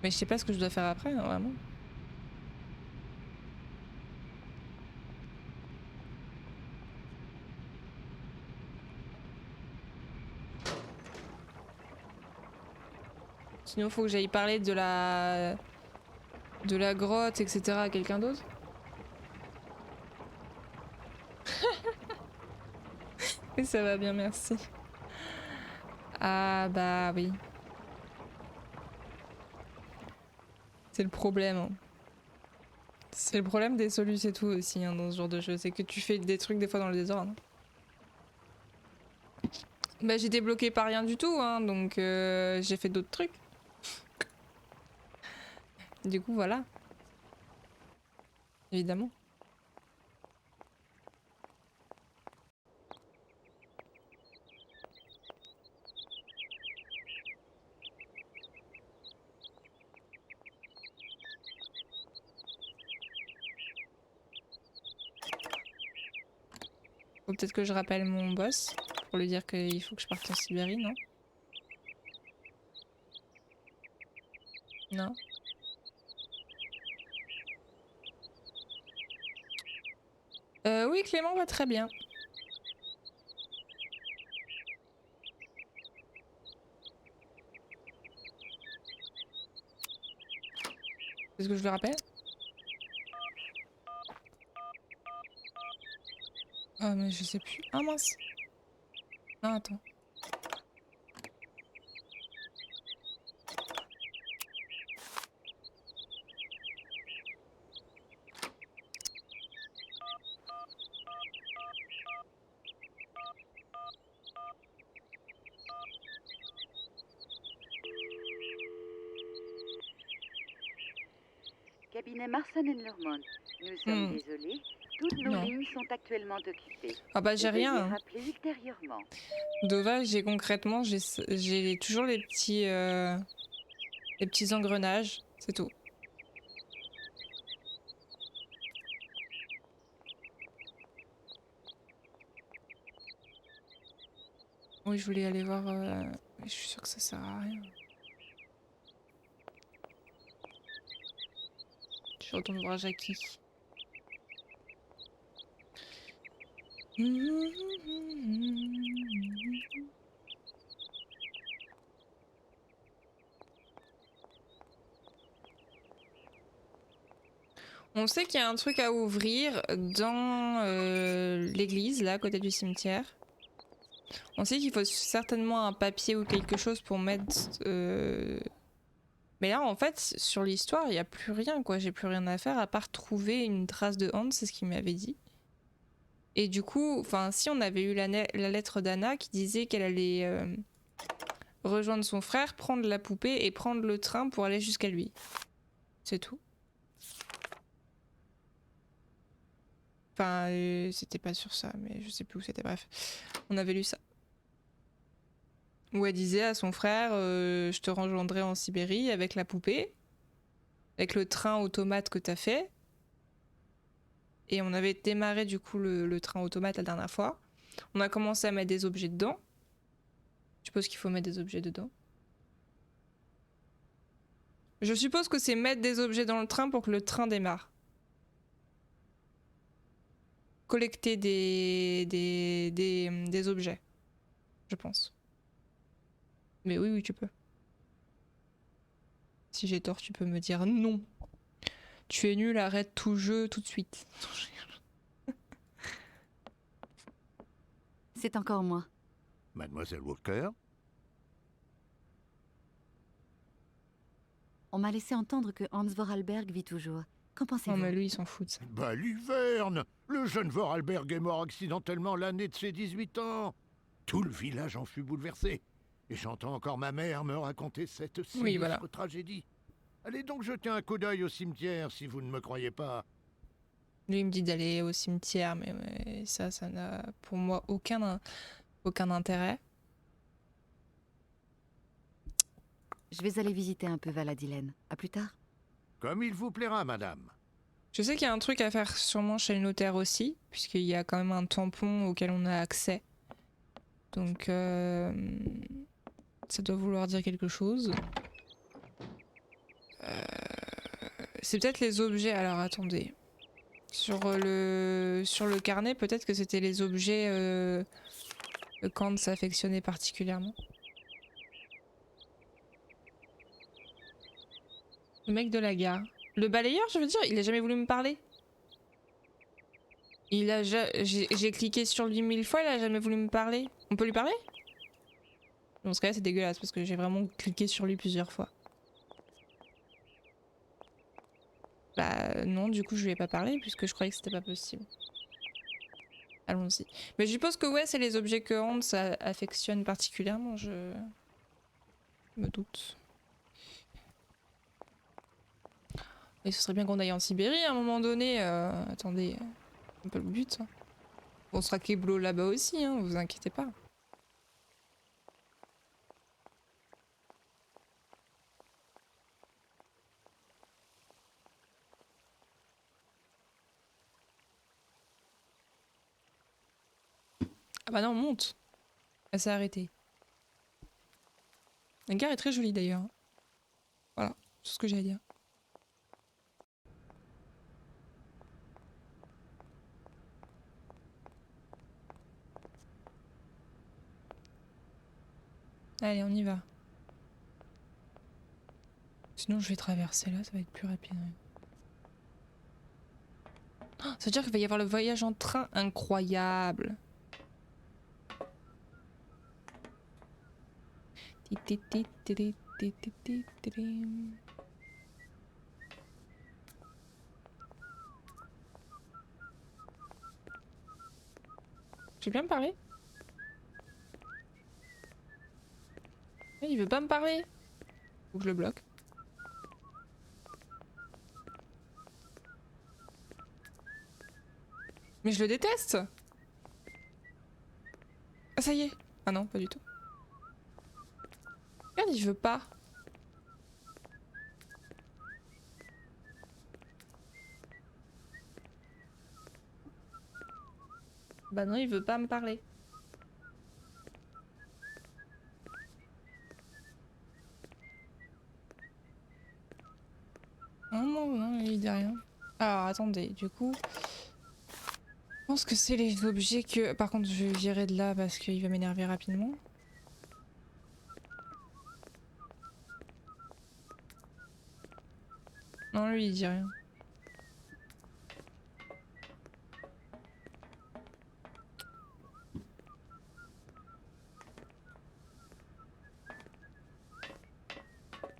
Mais je sais pas ce que je dois faire après, hein, vraiment. Sinon, faut que j'aille parler de la grotte, etc. à quelqu'un d'autre. Et ça va bien, merci. Ah bah oui. C'est le problème. Hein. C'est le problème des solus et tout aussi hein, dans ce genre de jeu. C'est que tu fais des trucs des fois dans le désordre. Hein. Bah j'étais bloquée par rien du tout, hein, donc j'ai fait d'autres trucs. Du coup voilà, évidemment. Faut peut-être que je rappelle mon boss pour lui dire qu'il faut que je parte en Sibérie, non? Non. Oui, Clément va très bien. Est-ce que je le rappelle? Ah mais je sais plus. Ah mince. Non attends. Cabinet Marsan & Lormont. Nous sommes désolés, toutes nos Non. lignes sont actuellement occupées. Ah bah j'ai rien. Veuillez Hein. rappeler ultérieurement. Dova, j'ai concrètement, j'ai toujours les petits engrenages, c'est tout. Oui, je voulais aller voir. Mais je suis sûre que ça sert à rien. Je retourne voir Jackie. On sait qu'il y a un truc à ouvrir dans l'église, là, à côté du cimetière. On sait qu'il faut certainement un papier ou quelque chose pour mettre... Mais là, en fait, sur l'histoire, il n'y a plus rien, quoi. J'ai plus rien à faire à part trouver une trace de Hans, c'est ce qu'il m'avait dit. Et du coup, enfin, si on avait eu la lettre d'Anna qui disait qu'elle allait rejoindre son frère, prendre la poupée et prendre le train pour aller jusqu'à lui. C'est tout. Enfin, c'était pas sur ça, mais je sais plus où c'était. Bref, on avait lu ça. Où elle disait à son frère je te rejoindrai en Sibérie avec la poupée, avec le train automate que t'as fait. Et on avait démarré du coup le train automate la dernière fois. On a commencé à mettre des objets dedans. Je suppose qu'il faut mettre des objets dedans. Je suppose que c'est mettre des objets dans le train pour que le train démarre. Collecter des objets, je pense. Mais oui, oui, tu peux. Si j'ai tort, tu peux me dire non. Tu es nul, arrête tout jeu tout de suite. C'est encore moi. Mademoiselle Walker? On m'a laissé entendre que Hans Vorarlberg vit toujours. Qu'en pensez-vous? Non, mais lui, il s'en fout de ça. Bah, Luverne! Le jeune Vorarlberg est mort accidentellement l'année de ses 18 ans. Tout le village en fut bouleversé. Et j'entends encore ma mère me raconter cette sinistre tragédie. Allez donc jeter un coup d'œil au cimetière si vous ne me croyez pas. Lui, il me dit d'aller au cimetière, mais ça n'a pour moi aucun intérêt. Je vais aller visiter un peu Valadilène. À plus tard. Comme il vous plaira, madame. Je sais qu'il y a un truc à faire sûrement chez le notaire aussi, puisqu'il y a quand même un tampon auquel on a accès. Donc, ça doit vouloir dire quelque chose. C'est peut-être les objets. Alors attendez. Sur le carnet, peut-être que c'était les objets que Kant s'affectionnait particulièrement. Le mec de la gare. Le balayeur, je veux dire, il a jamais voulu me parler. J'ai cliqué sur lui 1000 fois, il a jamais voulu me parler. On peut lui parler? Dans ce cas-là, c'est dégueulasse parce que j'ai vraiment cliqué sur lui plusieurs fois. Bah non, du coup je lui ai pas parlé puisque je croyais que c'était pas possible. Allons-y. Mais je suppose que ouais, c'est les objets que Hans affectionne particulièrement, je me doute. Et ce serait bien qu'on aille en Sibérie à un moment donné. Attendez, c'est un peu le but. Hein. On sera Keblo là-bas aussi, hein, vous inquiétez pas. Ah bah non, on monte. Elle s'est arrêtée. La gare est très jolie d'ailleurs. Voilà, c'est ce que j'ai à dire. Allez, on y va. Sinon, je vais traverser là, ça va être plus rapide. Oh, ça veut dire qu'il va y avoir le voyage en train incroyable. J'ai bien me parler? Il veut pas me parler. Faut que je le bloque. Mais je le déteste. Ah ça y est. Ah non, pas du tout. Regarde, il veut pas. Bah non, il veut pas me parler. Non, non, non, il dit rien. Alors attendez, du coup... Je pense que c'est les objets que... Par contre, je vais virer de là parce qu'il va m'énerver rapidement. Non, lui, il dit rien.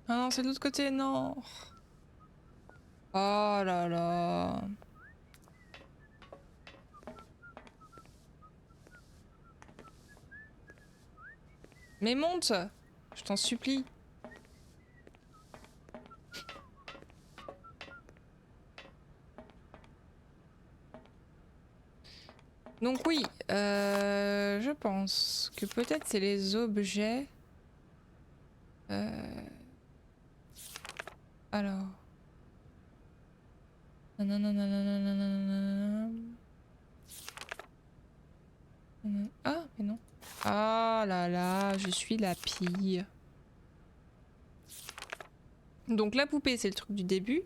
Ah non, c'est de l'autre côté, non. Oh là là. Mais monte, je t'en supplie. Donc oui, je pense que peut-être c'est les objets. Alors. Ah, mais non. Ah là là, je suis la pire. Donc la poupée, c'est le truc du début.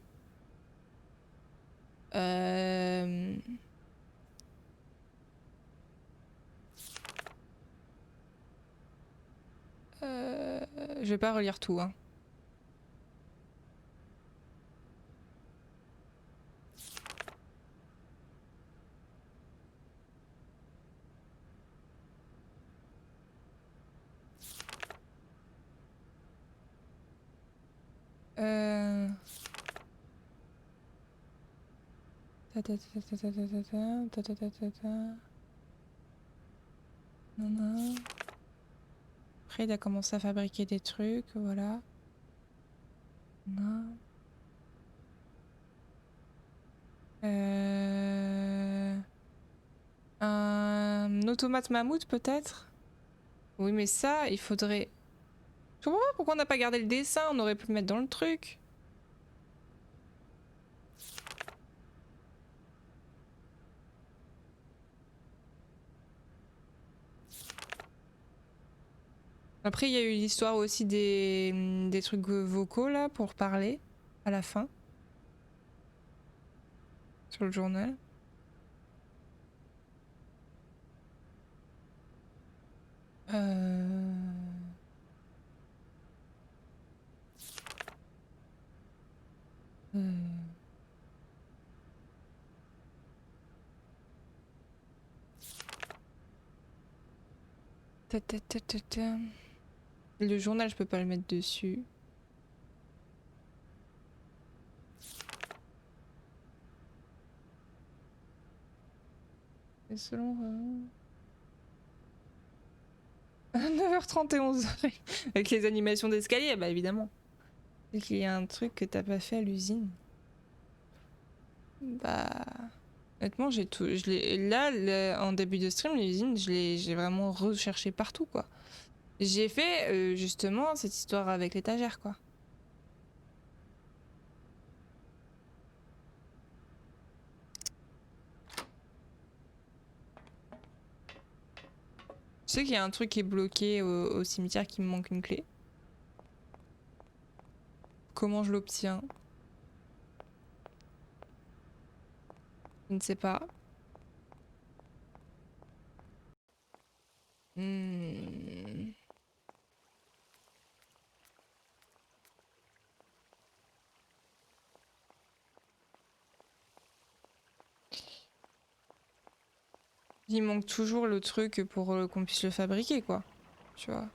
Je vais pas relire tout, hein. Après, il a commencé à fabriquer des trucs, voilà. Non. Un automate mammouth, peut-être? Oui, mais ça, il faudrait... Je comprends pas pourquoi on n'a pas gardé le dessin, on aurait pu le mettre dans le truc. Après, il y a eu l'histoire aussi des trucs vocaux, là, pour parler, à la fin. sur le journal. Le journal, je peux pas le mettre dessus. Et selon 9h31 avec les animations d'escalier, bah évidemment. C'est qu'il y a un truc que t'as pas fait à l'usine. Bah honnêtement, j'ai tout. Là, en début de stream, l'usine, j'ai vraiment recherché partout quoi. J'ai fait justement cette histoire avec l'étagère quoi. Je sais qu'il y a un truc qui est bloqué au cimetière qui me manque une clé. Comment je l'obtiens? Je ne sais pas. Il manque toujours le truc pour qu'on puisse le fabriquer, quoi. Tu vois.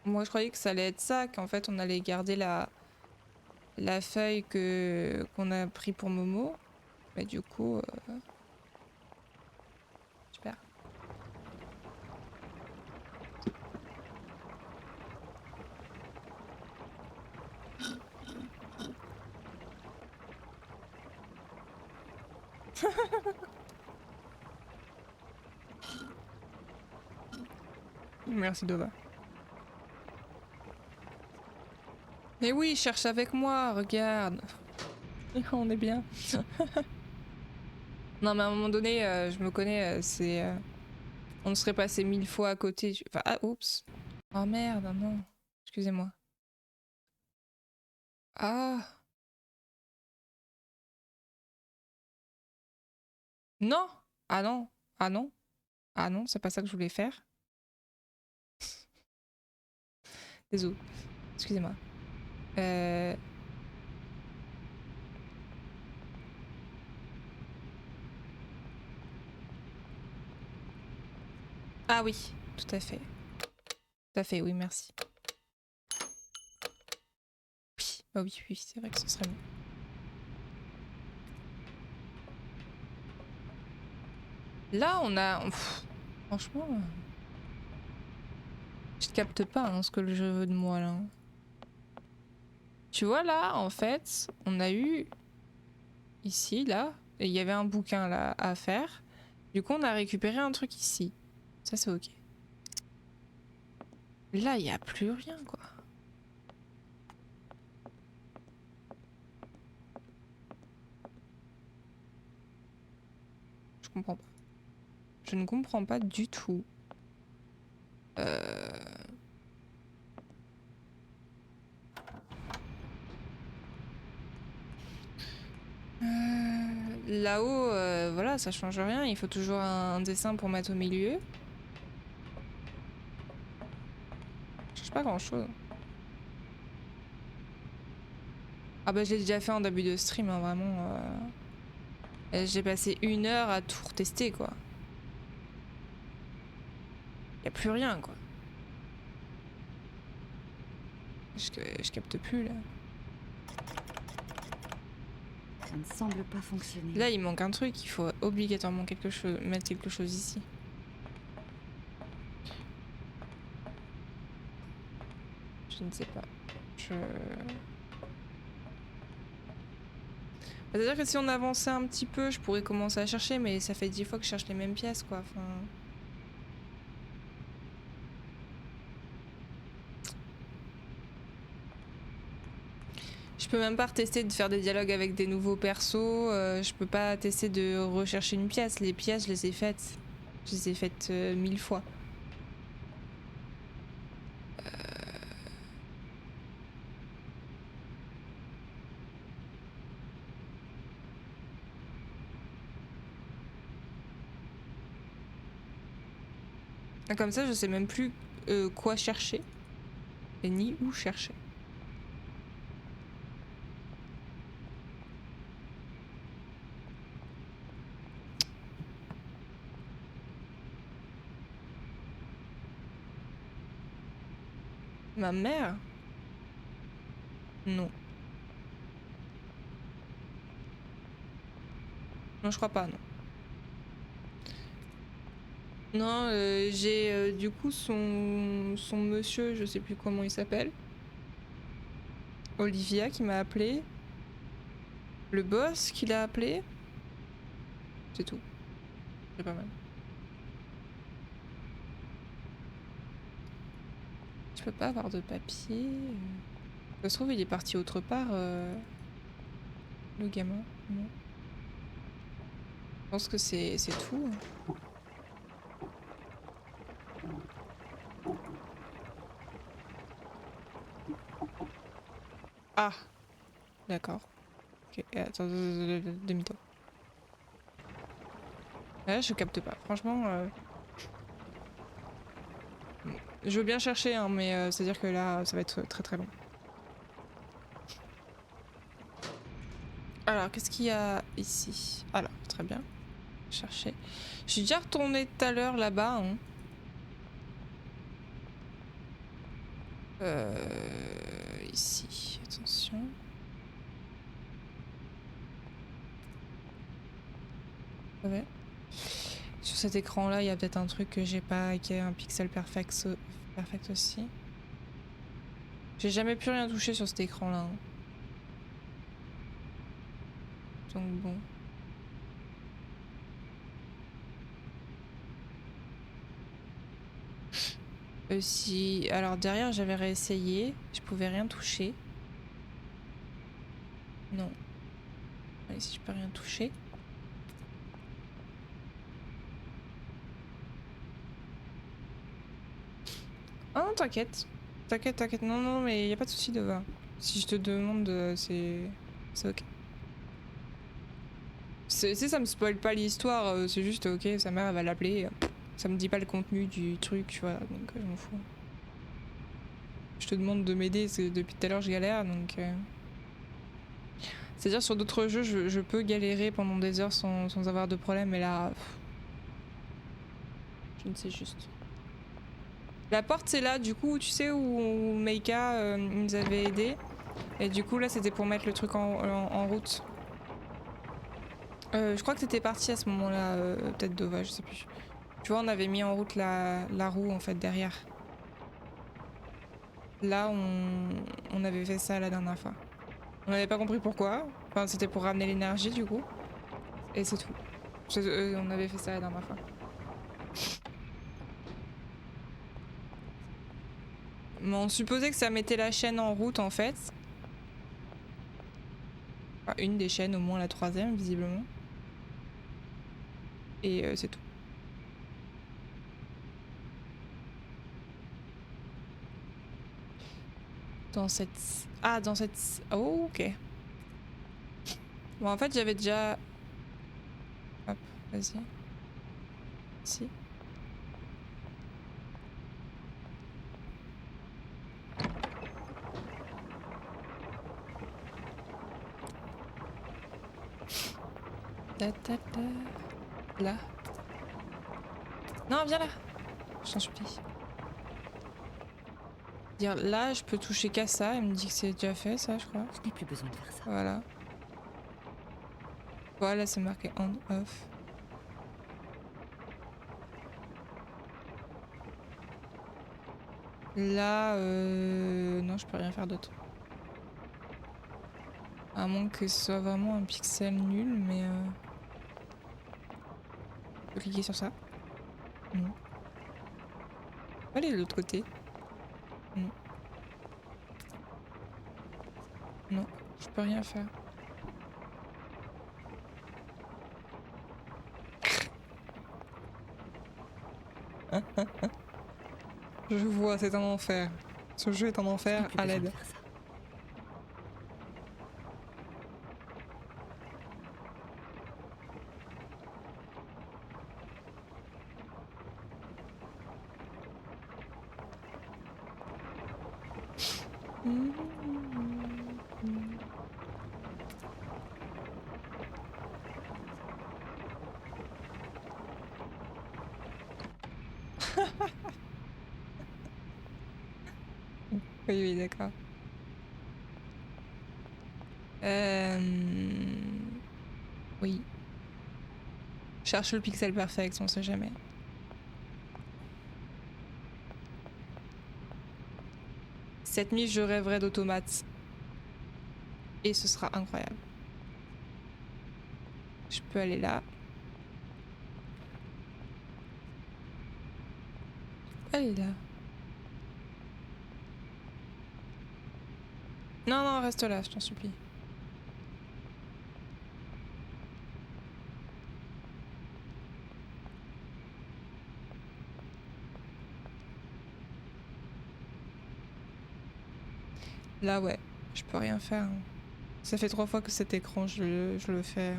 Moi, je croyais que ça allait être ça, qu'en fait, on allait garder la feuille qu'on a pris pour Momo. Mais du coup... Super. Merci Dova. Mais oui, cherche avec moi, regarde. On est bien. Non mais à un moment donné, je me connais, on serait passé 1000 fois à côté. Enfin, ah, oups. Oh merde, non. Excusez-moi. Ah. Non. Ah non. Ah non. Ah non, c'est pas ça que je voulais faire. Désolé. Excusez-moi. Ah oui, tout à fait. Tout à fait, oui, merci. Oui, bah oui, oui, c'est vrai que ce serait mieux. Là, on a... Pff, franchement... Je capte pas hein, ce que le jeu veut de moi, là. Tu vois, là, en fait, on a eu... Ici, là, et il y avait un bouquin, là, à faire. Du coup, on a récupéré un truc ici. Ça, c'est ok. Là, il n'y a plus rien, quoi. Je comprends pas. Je ne comprends pas du tout. Là-haut, voilà, ça change rien. Il faut toujours un dessin pour mettre au milieu. Ça change pas grand-chose. Ah bah je l'ai déjà fait en début de stream, hein, vraiment. J'ai passé 1 heure à tout retester, quoi. Y a plus rien, quoi. Je capte plus, là. Ça ne semble pas fonctionner. Là, il manque un truc. Il faut obligatoirement mettre quelque chose ici. Je ne sais pas. C'est-à-dire que si on avançait un petit peu, je pourrais commencer à chercher, mais ça fait 10 fois que je cherche les mêmes pièces, quoi. Enfin... Je peux même pas tester de faire des dialogues avec des nouveaux persos. Je peux pas tester de rechercher une pièce. Les pièces, je les ai faites. Je les ai faites 1000 fois. Comme ça, je sais même plus quoi chercher. Et ni où chercher. Ma mère? Non. Non, je crois pas, non. Non, j'ai du coup son monsieur, je sais plus comment il s'appelle. Olivia qui m'a appelé. Le boss qui l'a appelé. C'est tout. C'est pas mal. Je peux pas avoir de papier. Ça se trouve, il est parti autre part, le gamin. Non. Je pense que c'est tout. Ah, d'accord. Ok, attends, demi-tour. Ouais, je capte pas. Franchement, je veux bien chercher, hein, mais c'est-à-dire que là, ça va être très très long. Alors, qu'est-ce qu'il y a ici? Alors, très bien. Chercher. Je suis déjà retournée tout à l'heure là-bas. Hein. Ici, attention. Ouais. Sur cet écran-là, il y a peut-être un truc que j'ai pas, qui est un pixel perfect aussi. J'ai jamais pu rien toucher sur cet écran-là. Hein. Donc bon. Si... Alors derrière, j'avais réessayé. Je pouvais rien toucher. Non. Allez, si je peux rien toucher. Ah non, t'inquiète. T'inquiète, t'inquiète. Non, non, mais y a pas de souci de voir. Si je te demande, c'est ok. Si ça me spoil pas l'histoire, c'est juste ok, sa mère elle va l'appeler. Ça me dit pas le contenu du truc, tu vois, donc je m'en fous. Je te demande de m'aider, parce que depuis tout à l'heure je galère, donc... C'est-à-dire sur d'autres jeux, je peux galérer pendant des heures sans avoir de problème, mais là... je ne sais juste. La porte c'est là, du coup, tu sais où Meika nous avait aidé. Et du coup là c'était pour mettre le truc en route. Je crois que t'étais parti à ce moment-là, peut-être Dova, je sais plus. Tu vois, on avait mis en route la roue en fait derrière. Là, on avait fait ça la dernière fois. On n'avait pas compris pourquoi. Enfin, c'était pour ramener l'énergie du coup. Et c'est tout. On avait fait ça la dernière fois. Mais on supposait que ça mettait la chaîne en route en fait. Enfin, une des chaînes, au moins la troisième visiblement. Et c'est tout. Dans cette... Ah, dans cette... Oh, ok. Bon, en fait, j'avais déjà... Hop, vas-y. Si. Ta, ta, ta. Là. Non, viens là. Je t'en supplie. Dire là, je peux toucher qu'à ça. Elle me dit que c'est déjà fait, ça, je crois. Je n'ai plus besoin de faire ça. Voilà. Voilà, c'est marqué on, off. Là, non, je peux rien faire d'autre. À moins que ce soit vraiment un pixel nul, mais... Je peux cliquer sur ça. Non. Allez de l'autre côté. Non. Non, je peux rien faire. Je vois, c'est un enfer. Ce jeu est un enfer, à l'aide. Oui, oui, d'accord. Oui. Cherche le pixel perfect, on sait jamais. Cette nuit, je rêverai d'automates. Et ce sera incroyable. Je peux aller là. Allez là. Non, non, reste là, je t'en supplie. Là, ouais, je peux rien faire. Ça fait 3 fois que cet écran, je le fais.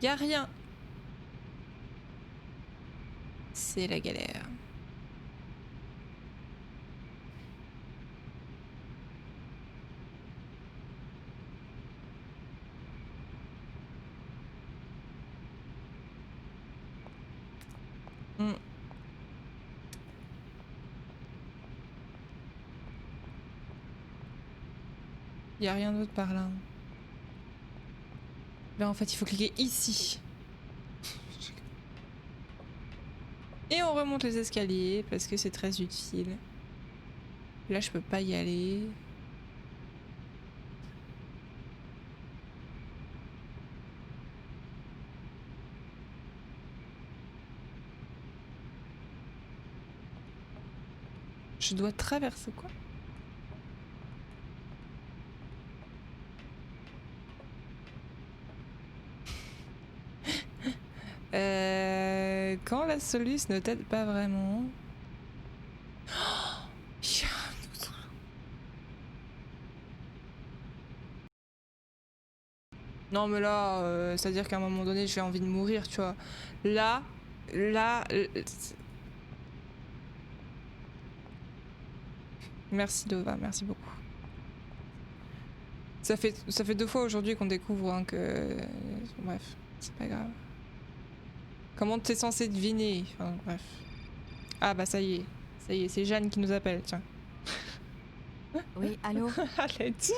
Y a rien. C'est la galère. Il n'y a rien d'autre par là. Là, en fait, il faut cliquer ici. Et on remonte les escaliers parce que c'est très utile. Là, je peux pas y aller. Je dois traverser quoi? Quand la soluce ne t'aide pas vraiment. Non mais là, c'est-à-dire qu'à un moment donné, j'ai envie de mourir, tu vois. Là, merci Dova, merci beaucoup. Ça fait 2 fois aujourd'hui qu'on découvre hein, que... Bref, c'est pas grave. Comment t'es censé deviner? Enfin, bref. Ah bah ça y est, c'est Jeanne qui nous appelle, tiens. Oui, allô? Allez, Kate,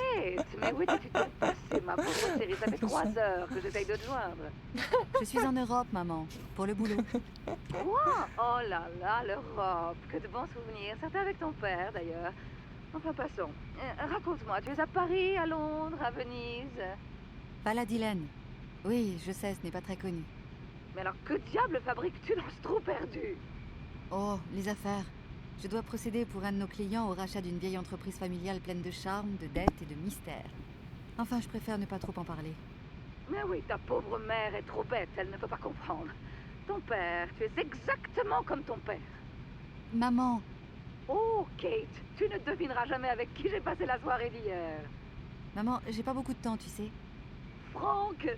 mais où étais-tu donc passée, ma pauvre chérie? Ça fait 3 heures que j'essaye de te joindre. Je suis en Europe, maman, pour le boulot. Quoi? Oh là là, l'Europe. Que de bons souvenirs. C'était avec ton père, d'ailleurs. Enfin, passons. Raconte-moi, tu es à Paris, à Londres, à Venise? Paladilène. Oui, je sais, ce n'est pas très connu. Mais alors, que diable fabriques-tu dans ce trou perdu? Oh, les affaires. Je dois procéder pour un de nos clients au rachat d'une vieille entreprise familiale pleine de charme, de dettes et de mystères. Enfin, je préfère ne pas trop en parler. Mais oui, ta pauvre mère est trop bête, elle ne peut pas comprendre. Ton père, tu es exactement comme ton père. Maman, Oh, Kate, tu ne devineras jamais avec qui j'ai passé la soirée d'hier. maman, j'ai pas beaucoup de temps, tu sais. Franck,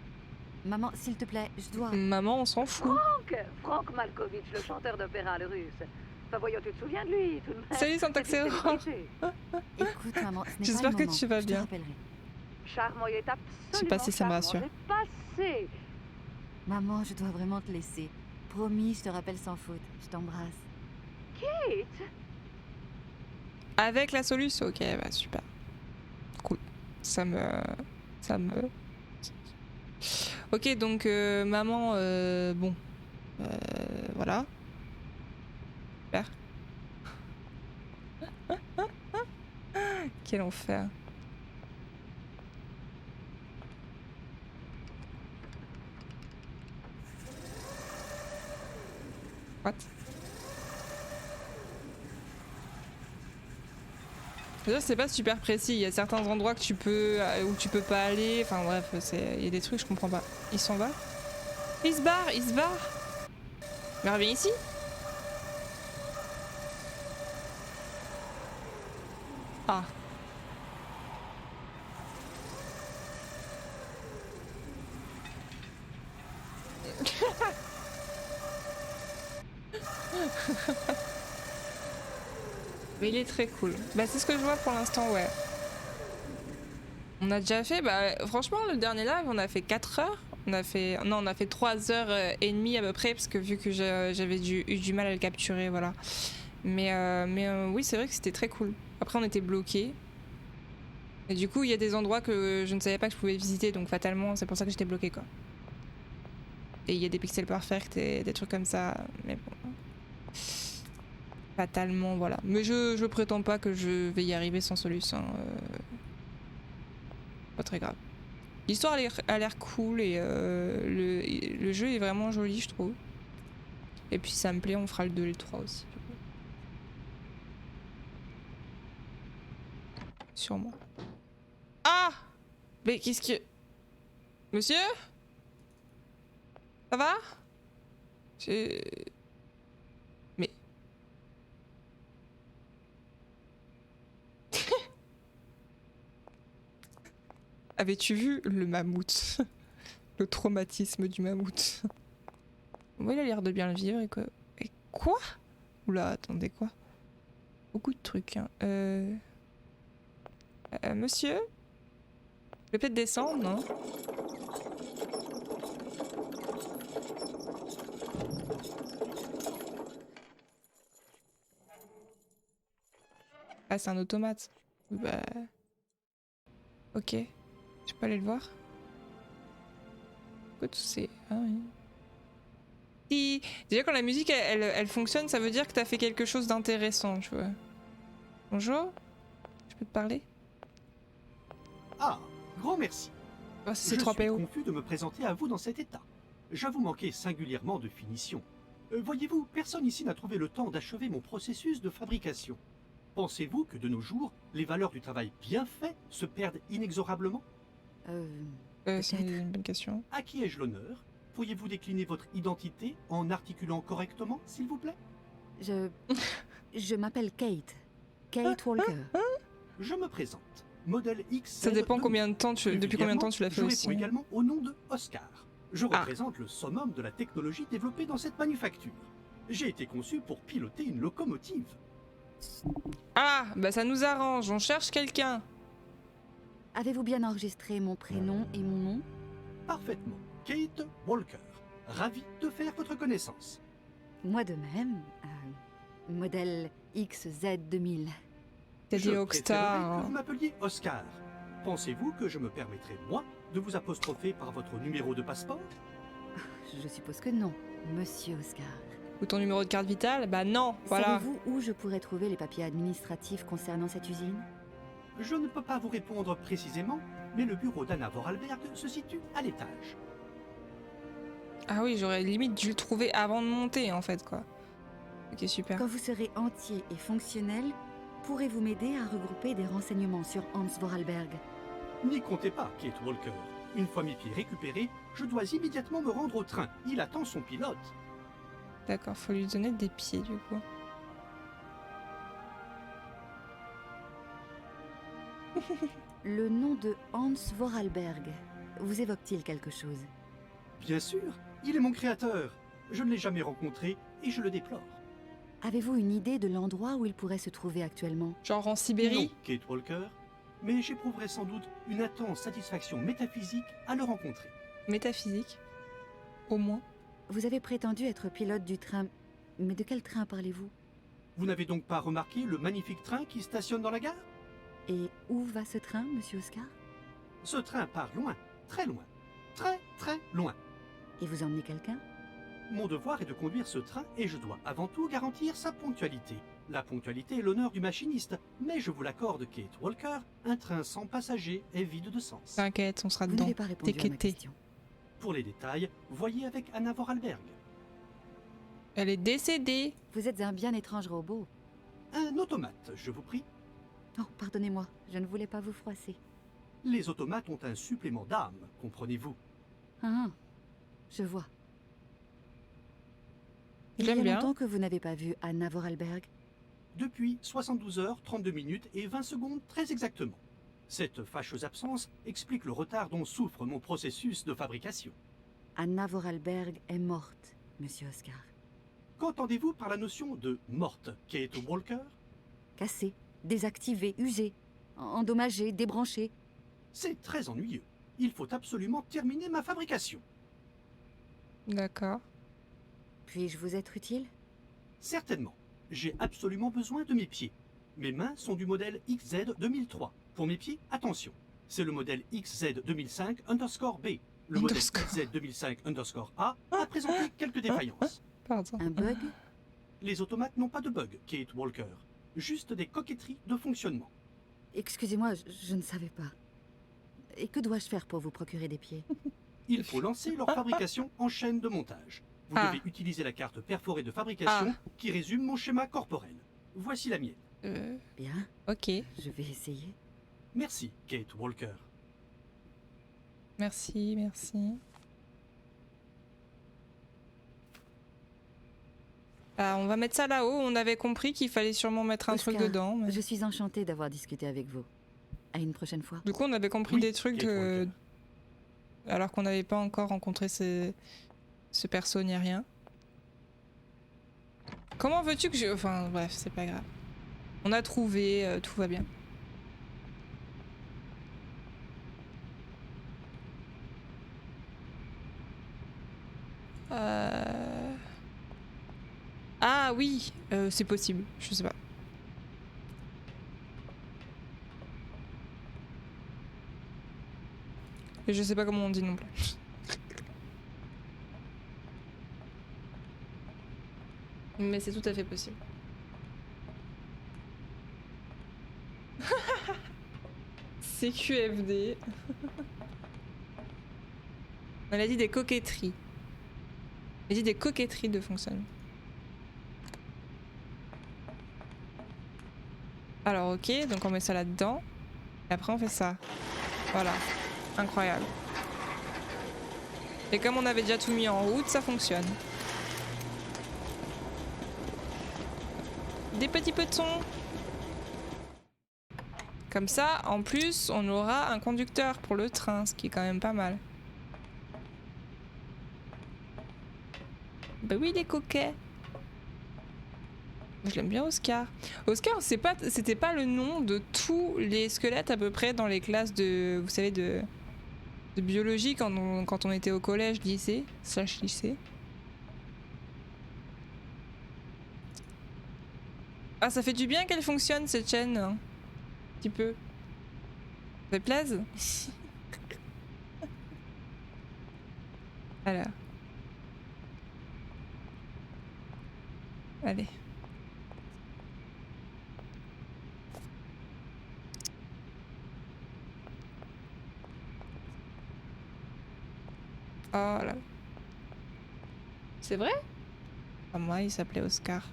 Maman, s'il te plaît, je dois... maman, on s'en fout. Franck Malkovich, le chanteur d'opéra, le russe. Enfin, voyons, tu te souviens de lui, tout de même. Salut, Syntaxero. Écoute, maman, ce n'est pas J'espère le que moment. tu vas Je bien. te rappellerai. Charmant, il est absolument Je sais pas si ça me charmant. rassure. J'ai passé. Maman, je dois vraiment te laisser. Promis, je te rappelle sans faute. Je t'embrasse. Kate, Avec la solution, ok, bah super. Cool. Ça me... Ok, donc maman, bon. Voilà. Super. Quel enfer. What? Déjà, c'est pas super précis. Il y a certains endroits que tu peux, où tu peux pas aller. Enfin bref, il y a des trucs je comprends pas. Il s'en va? Il se barre, il se barre. Mais reviens ici. Ah. Mais il est très cool. Bah c'est ce que je vois pour l'instant, ouais. On a déjà fait, bah franchement le dernier live on a fait 4 heures. On a fait 3 heures et demie à peu près parce que vu que j'avais eu du mal à le capturer, voilà. Mais oui c'est vrai que c'était très cool. Après on était bloqués. Et du coup il y a des endroits que je ne savais pas que je pouvais visiter donc fatalement c'est pour ça que j'étais bloquée quoi. Et il y a des pixels perfects et des trucs comme ça. Mais bon. Fatalement voilà. Mais je prétends pas que je vais y arriver sans solution. Pas très grave. L'histoire a l'air cool et le jeu est vraiment joli je trouve. Et puis ça me plaît, on fera le 2 et le 3 aussi. Sûrement. Ah! Mais qu'est-ce que... Monsieur? Ça va? Mais... Avais-tu vu le mammouth? Le traumatisme du mammouth. Ouais, il a l'air de bien le vivre et quoi... Et quoi? Oula, attendez, quoi? Beaucoup de trucs, hein. Monsieur? Je vais peut-être descendre, non? Ah, c'est un automate. Bah... Ok. Je peux aller le voir? Écoute, c'est... Ah oui. Si... Déjà quand la musique elle fonctionne, ça veut dire que t'as fait quelque chose d'intéressant, tu vois. Bonjour? Je peux te parler? Ah, grand merci. Oh, c'est Je 3 suis PO. confus de me présenter à vous dans cet état. J'avoue manquer singulièrement de finition. Voyez-vous, personne ici n'a trouvé le temps d'achever mon processus de fabrication. Pensez-vous que de nos jours, les valeurs du travail bien fait se perdent inexorablement? C'est une bonne question. À qui ai-je l'honneur? Pourriez-vous décliner votre identité en articulant correctement, s'il vous plaît? Je m'appelle Kate. Kate Walker. Je me présente. Modèle X. Ça dépend combien de temps depuis combien de temps tu l'as fait je aussi. réponds également au nom de Oscar. Je représente le summum de la technologie développée dans cette manufacture. J'ai été conçu pour piloter une locomotive. Ah, bah ça nous arrange, on cherche quelqu'un. Avez-vous bien enregistré mon prénom et mon nom? Parfaitement. Kate Walker. Ravi de faire votre connaissance. Moi de même. Modèle XZ2000. T'as dit Oxstar. Je préférerais que vous m'appeliez Oscar. Pensez-vous que je me permettrai, moi, de vous apostropher par votre numéro de passeport? Je suppose que non, Monsieur Oscar. Ou ton numéro de carte vitale? Bah non, voilà. Savez-vous où je pourrais trouver les papiers administratifs concernant cette usine? Je ne peux pas vous répondre précisément, mais le bureau d'Anna Vorarlberg se situe à l'étage. Ah oui, j'aurais limite dû le trouver avant de monter en fait quoi. Ok, super. Quand vous serez entier et fonctionnel, pourrez-vous m'aider à regrouper des renseignements sur Hans Vorarlberg? N'y comptez pas, Kate Walker. Une fois mes pieds récupérés, je dois immédiatement me rendre au train. Il attend son pilote. D'accord, faut lui donner des pieds du coup. Le nom de Hans Vorarlberg vous évoque-t-il quelque chose? Bien sûr, il est mon créateur. Je ne l'ai jamais rencontré et je le déplore. Avez-vous une idée de l'endroit où il pourrait se trouver actuellement? Genre en Sibérie? Non, Kate Walker, mais j'éprouverai sans doute une intense satisfaction métaphysique à le rencontrer. Métaphysique? Au moins. Vous avez prétendu être pilote du train, mais de quel train parlez-vous? Vous n'avez donc pas remarqué le magnifique train qui stationne dans la gare? Et où va ce train, Monsieur Oscar? Ce train part loin, très loin, très très loin. Et vous emmenez quelqu'un? Mon devoir est de conduire ce train et je dois avant tout garantir sa ponctualité. La ponctualité est l'honneur du machiniste, mais je vous l'accorde, Kate Walker, un train sans passagers est vide de sens. T'inquiète, on sera Vous dedans. n'avez pas répondu à ma question. Pour les détails, voyez avec Anna Vorarlberg. Elle est décédée. Vous êtes un bien étrange robot. Un automate, je vous prie. Oh, pardonnez-moi, je ne voulais pas vous froisser. Les automates ont un supplément d'âme, comprenez-vous? Ah, je vois. Il y J'aime a bien. longtemps que vous n'avez pas vu Anna Vorarlberg? Depuis 72 heures, 32 minutes et 20 secondes très exactement. Cette fâcheuse absence explique le retard dont souffre mon processus de fabrication. Anna Vorarlberg est morte, Monsieur Oscar. Qu'entendez-vous par la notion de morte, Kate Walker? cassée, désactivée, usée, endommagée, débranchée. C'est très ennuyeux. Il faut absolument terminer ma fabrication. D'accord. Puis-je vous être utile? Certainement. J'ai absolument besoin de mes pieds. Mes mains sont du modèle XZ 2003. Pour mes pieds, attention. C'est le modèle XZ 2005_B. Le modèle XZ 2005_A a présenté quelques défaillances. Pardon. Un bug? Les automates n'ont pas de bug, Kate Walker. Juste des coquetteries de fonctionnement. Excusez-moi, je ne savais pas. Et que dois-je faire pour vous procurer des pieds? Il faut lancer leur fabrication en chaîne de montage. Vous devez utiliser la carte perforée de fabrication qui résume mon schéma corporel. Voici la mienne. Bien. Ok. Je vais essayer. Merci, Kate Walker. Merci, merci. On va mettre ça là-haut. On avait compris qu'il fallait sûrement mettre un truc dedans. Mais... Je suis enchantée d'avoir discuté avec vous. À une prochaine fois. Du coup, on avait compris des trucs alors qu'on n'avait pas encore rencontré ce perso ni rien. Comment veux-tu que je... Enfin, bref, c'est pas grave. On a trouvé, tout va bien. Ah oui, c'est possible, je sais pas. Et je sais pas comment on dit non plus. Mais c'est tout à fait possible. CQFD. On a dit des coquetteries. On a dit des coquetteries de fonctionnement. Alors ok, donc on met ça là-dedans. Et après on fait ça. Voilà. Incroyable. Et comme on avait déjà tout mis en route, ça fonctionne. Des petits petons. Comme ça, en plus, on aura un conducteur pour le train, ce qui est quand même pas mal. Bah oui, les coquets. Je l'aime bien, Oscar. Oscar, c'était pas le nom de tous les squelettes à peu près dans les classes de, vous savez, de biologie quand on était au collège, lycée, /lycée. Ah, ça fait du bien qu'elle fonctionne cette chaîne. Un petit peu. Ça fait plaisir. Alors. Allez. Oh là. C'est vrai? Ah, moi, il s'appelait Oscar.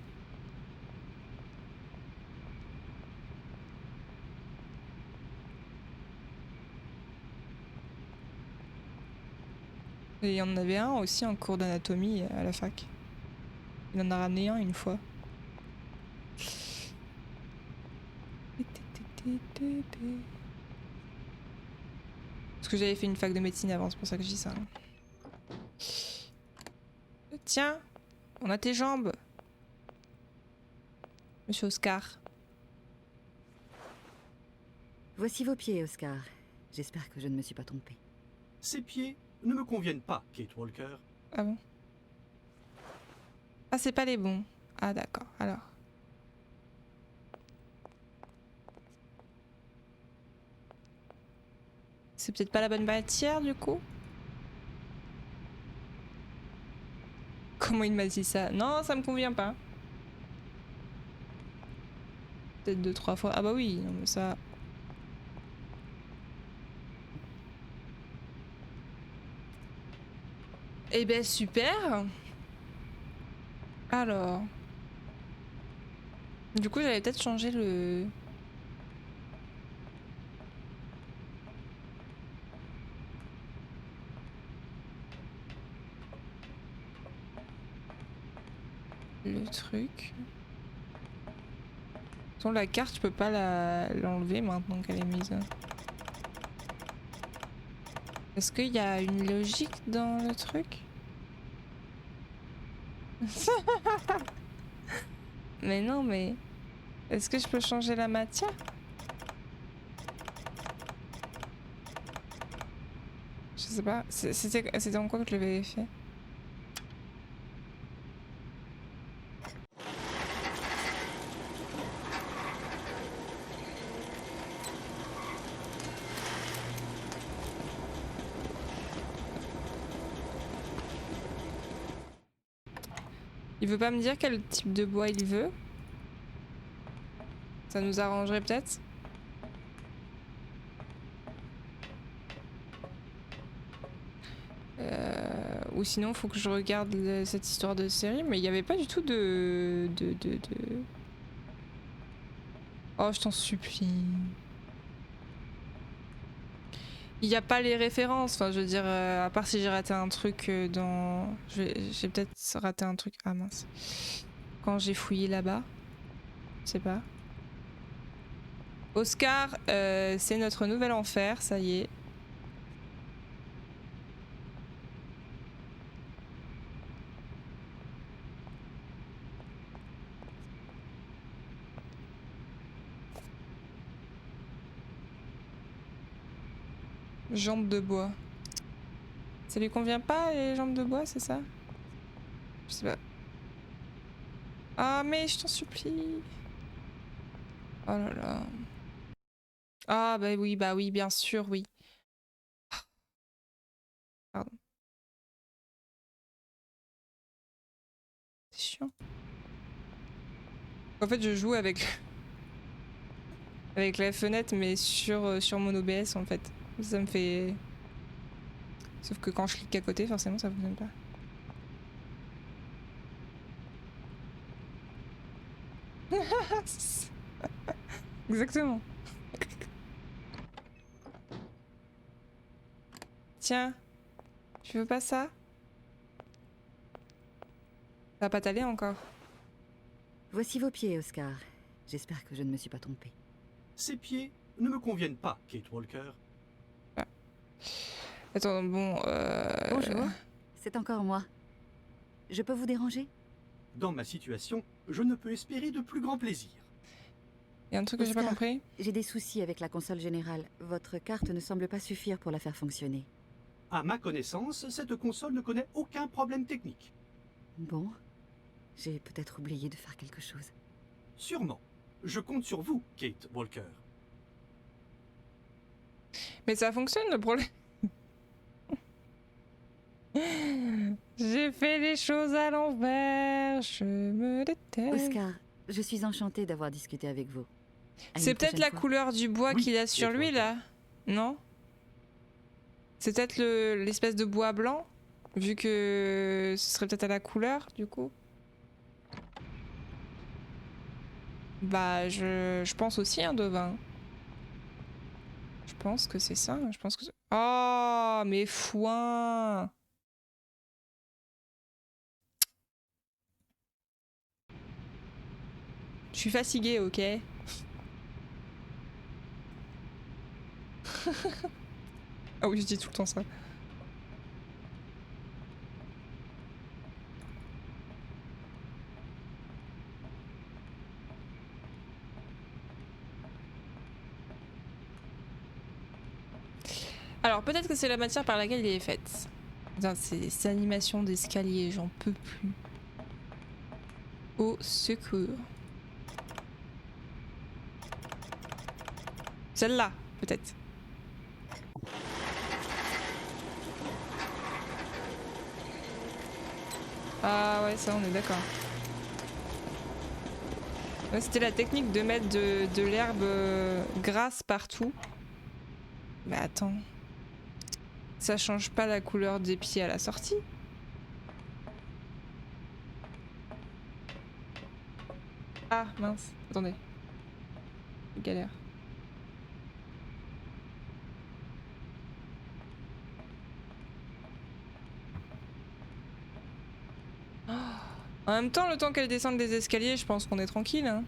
Et il y en avait un aussi en cours d'anatomie à la fac. Il en a ramené un une fois. Parce que j'avais fait une fac de médecine avant, c'est pour ça que je dis ça. Tiens, on a tes jambes. Monsieur Oscar. Voici vos pieds, Oscar. J'espère que je ne me suis pas trompée. Ces pieds ne me conviennent pas, Kate Walker. Ah bon? Ah, c'est pas les bons. Ah d'accord, alors. C'est peut-être pas la bonne matière du coup? Comment il m'a dit ça? Non, ça me convient pas. Peut-être 2-3 fois. Ah bah oui, non mais ça... Eh ben super. Alors... Du coup j'allais peut-être changer le truc. Attends, la carte, je peux pas l'enlever maintenant qu'elle est mise. Est-ce qu'il y a une logique dans le truc? Mais non, mais Est-ce que je peux changer la matière? Je sais pas. C'était en quoi que je l'avais fait? Il veut pas me dire quel type de bois il veut? Ça nous arrangerait peut-être? Ou sinon faut que je regarde cette histoire de série, mais il n'y avait pas du tout de... Oh, je t'en supplie. Il n'y a pas les références, enfin je veux dire, à part si j'ai raté un truc dans... J'ai peut-être raté un truc... Ah mince. Quand j'ai fouillé là-bas. Je sais pas. Oscar, c'est notre nouvel enfer, ça y est. Jambes de bois. Ça lui convient pas les jambes de bois, c'est ça? Je sais pas. Ah mais je t'en supplie. Oh là là. Ah bah oui, bien sûr, oui. Pardon. C'est chiant. En fait je joue avec avec la fenêtre mais sur mon OBS en fait. Ça me fait... Sauf que quand je clique à côté forcément ça fonctionne pas. Exactement. Tiens, tu veux pas ça? Ça va pas t'aller encore. Voici vos pieds, Oscar. J'espère que je ne me suis pas trompée. Ces pieds ne me conviennent pas, Kate Walker. Ah. Attends, bon... Bonjour, c'est encore moi. Je peux vous déranger? Dans ma situation, je ne peux espérer de plus grand plaisir. Il y a un truc que j'ai pas compris. J'ai des soucis avec la console générale. Votre carte ne semble pas suffire pour la faire fonctionner. À ma connaissance, cette console ne connaît aucun problème technique. Bon, j'ai peut-être oublié de faire quelque chose. Sûrement. Je compte sur vous, Kate Walker. Mais ça fonctionne le problème. J'ai fait les choses à l'envers, je me déteste. Oscar, je suis enchantée d'avoir discuté avec vous. C'est peut-être la couleur du bois Oui, qu'il a sur lui là, non? C'est peut-être l'espèce de bois blanc, vu que ce serait peut-être à la couleur du coup. Bah je pense aussi un devin. Je pense que c'est ça, je pense que... Oh mais foin! Je suis fatiguée, ok? Ah oui, je dis tout le temps ça. Alors peut-être que c'est la matière par laquelle il est faite. Putain, ces animations d'escalier, j'en peux plus. Au secours. Celle-là, peut-être. Ah ouais, ça on est d'accord. Ouais, c'était la technique de mettre de l'herbe grasse partout. Mais attends. Ça change pas la couleur des pieds à la sortie. Ah mince, attendez. Galère. Oh. En même temps, le temps qu'elle descende les escaliers, je pense qu'on est tranquille. Hein.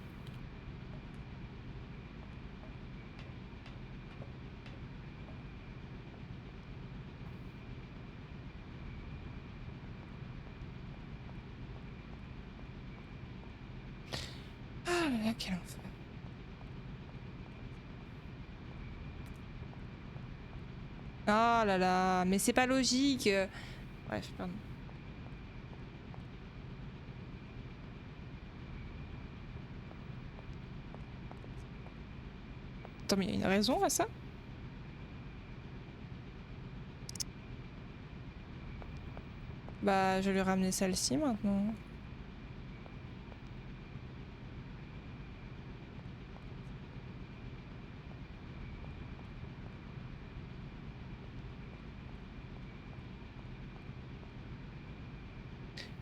Ah là là, quel enfer. Ah là là, mais c'est pas logique. Bref, pardon. Attends, mais il y a une raison à ça? Bah, je vais lui ramener celle-ci maintenant.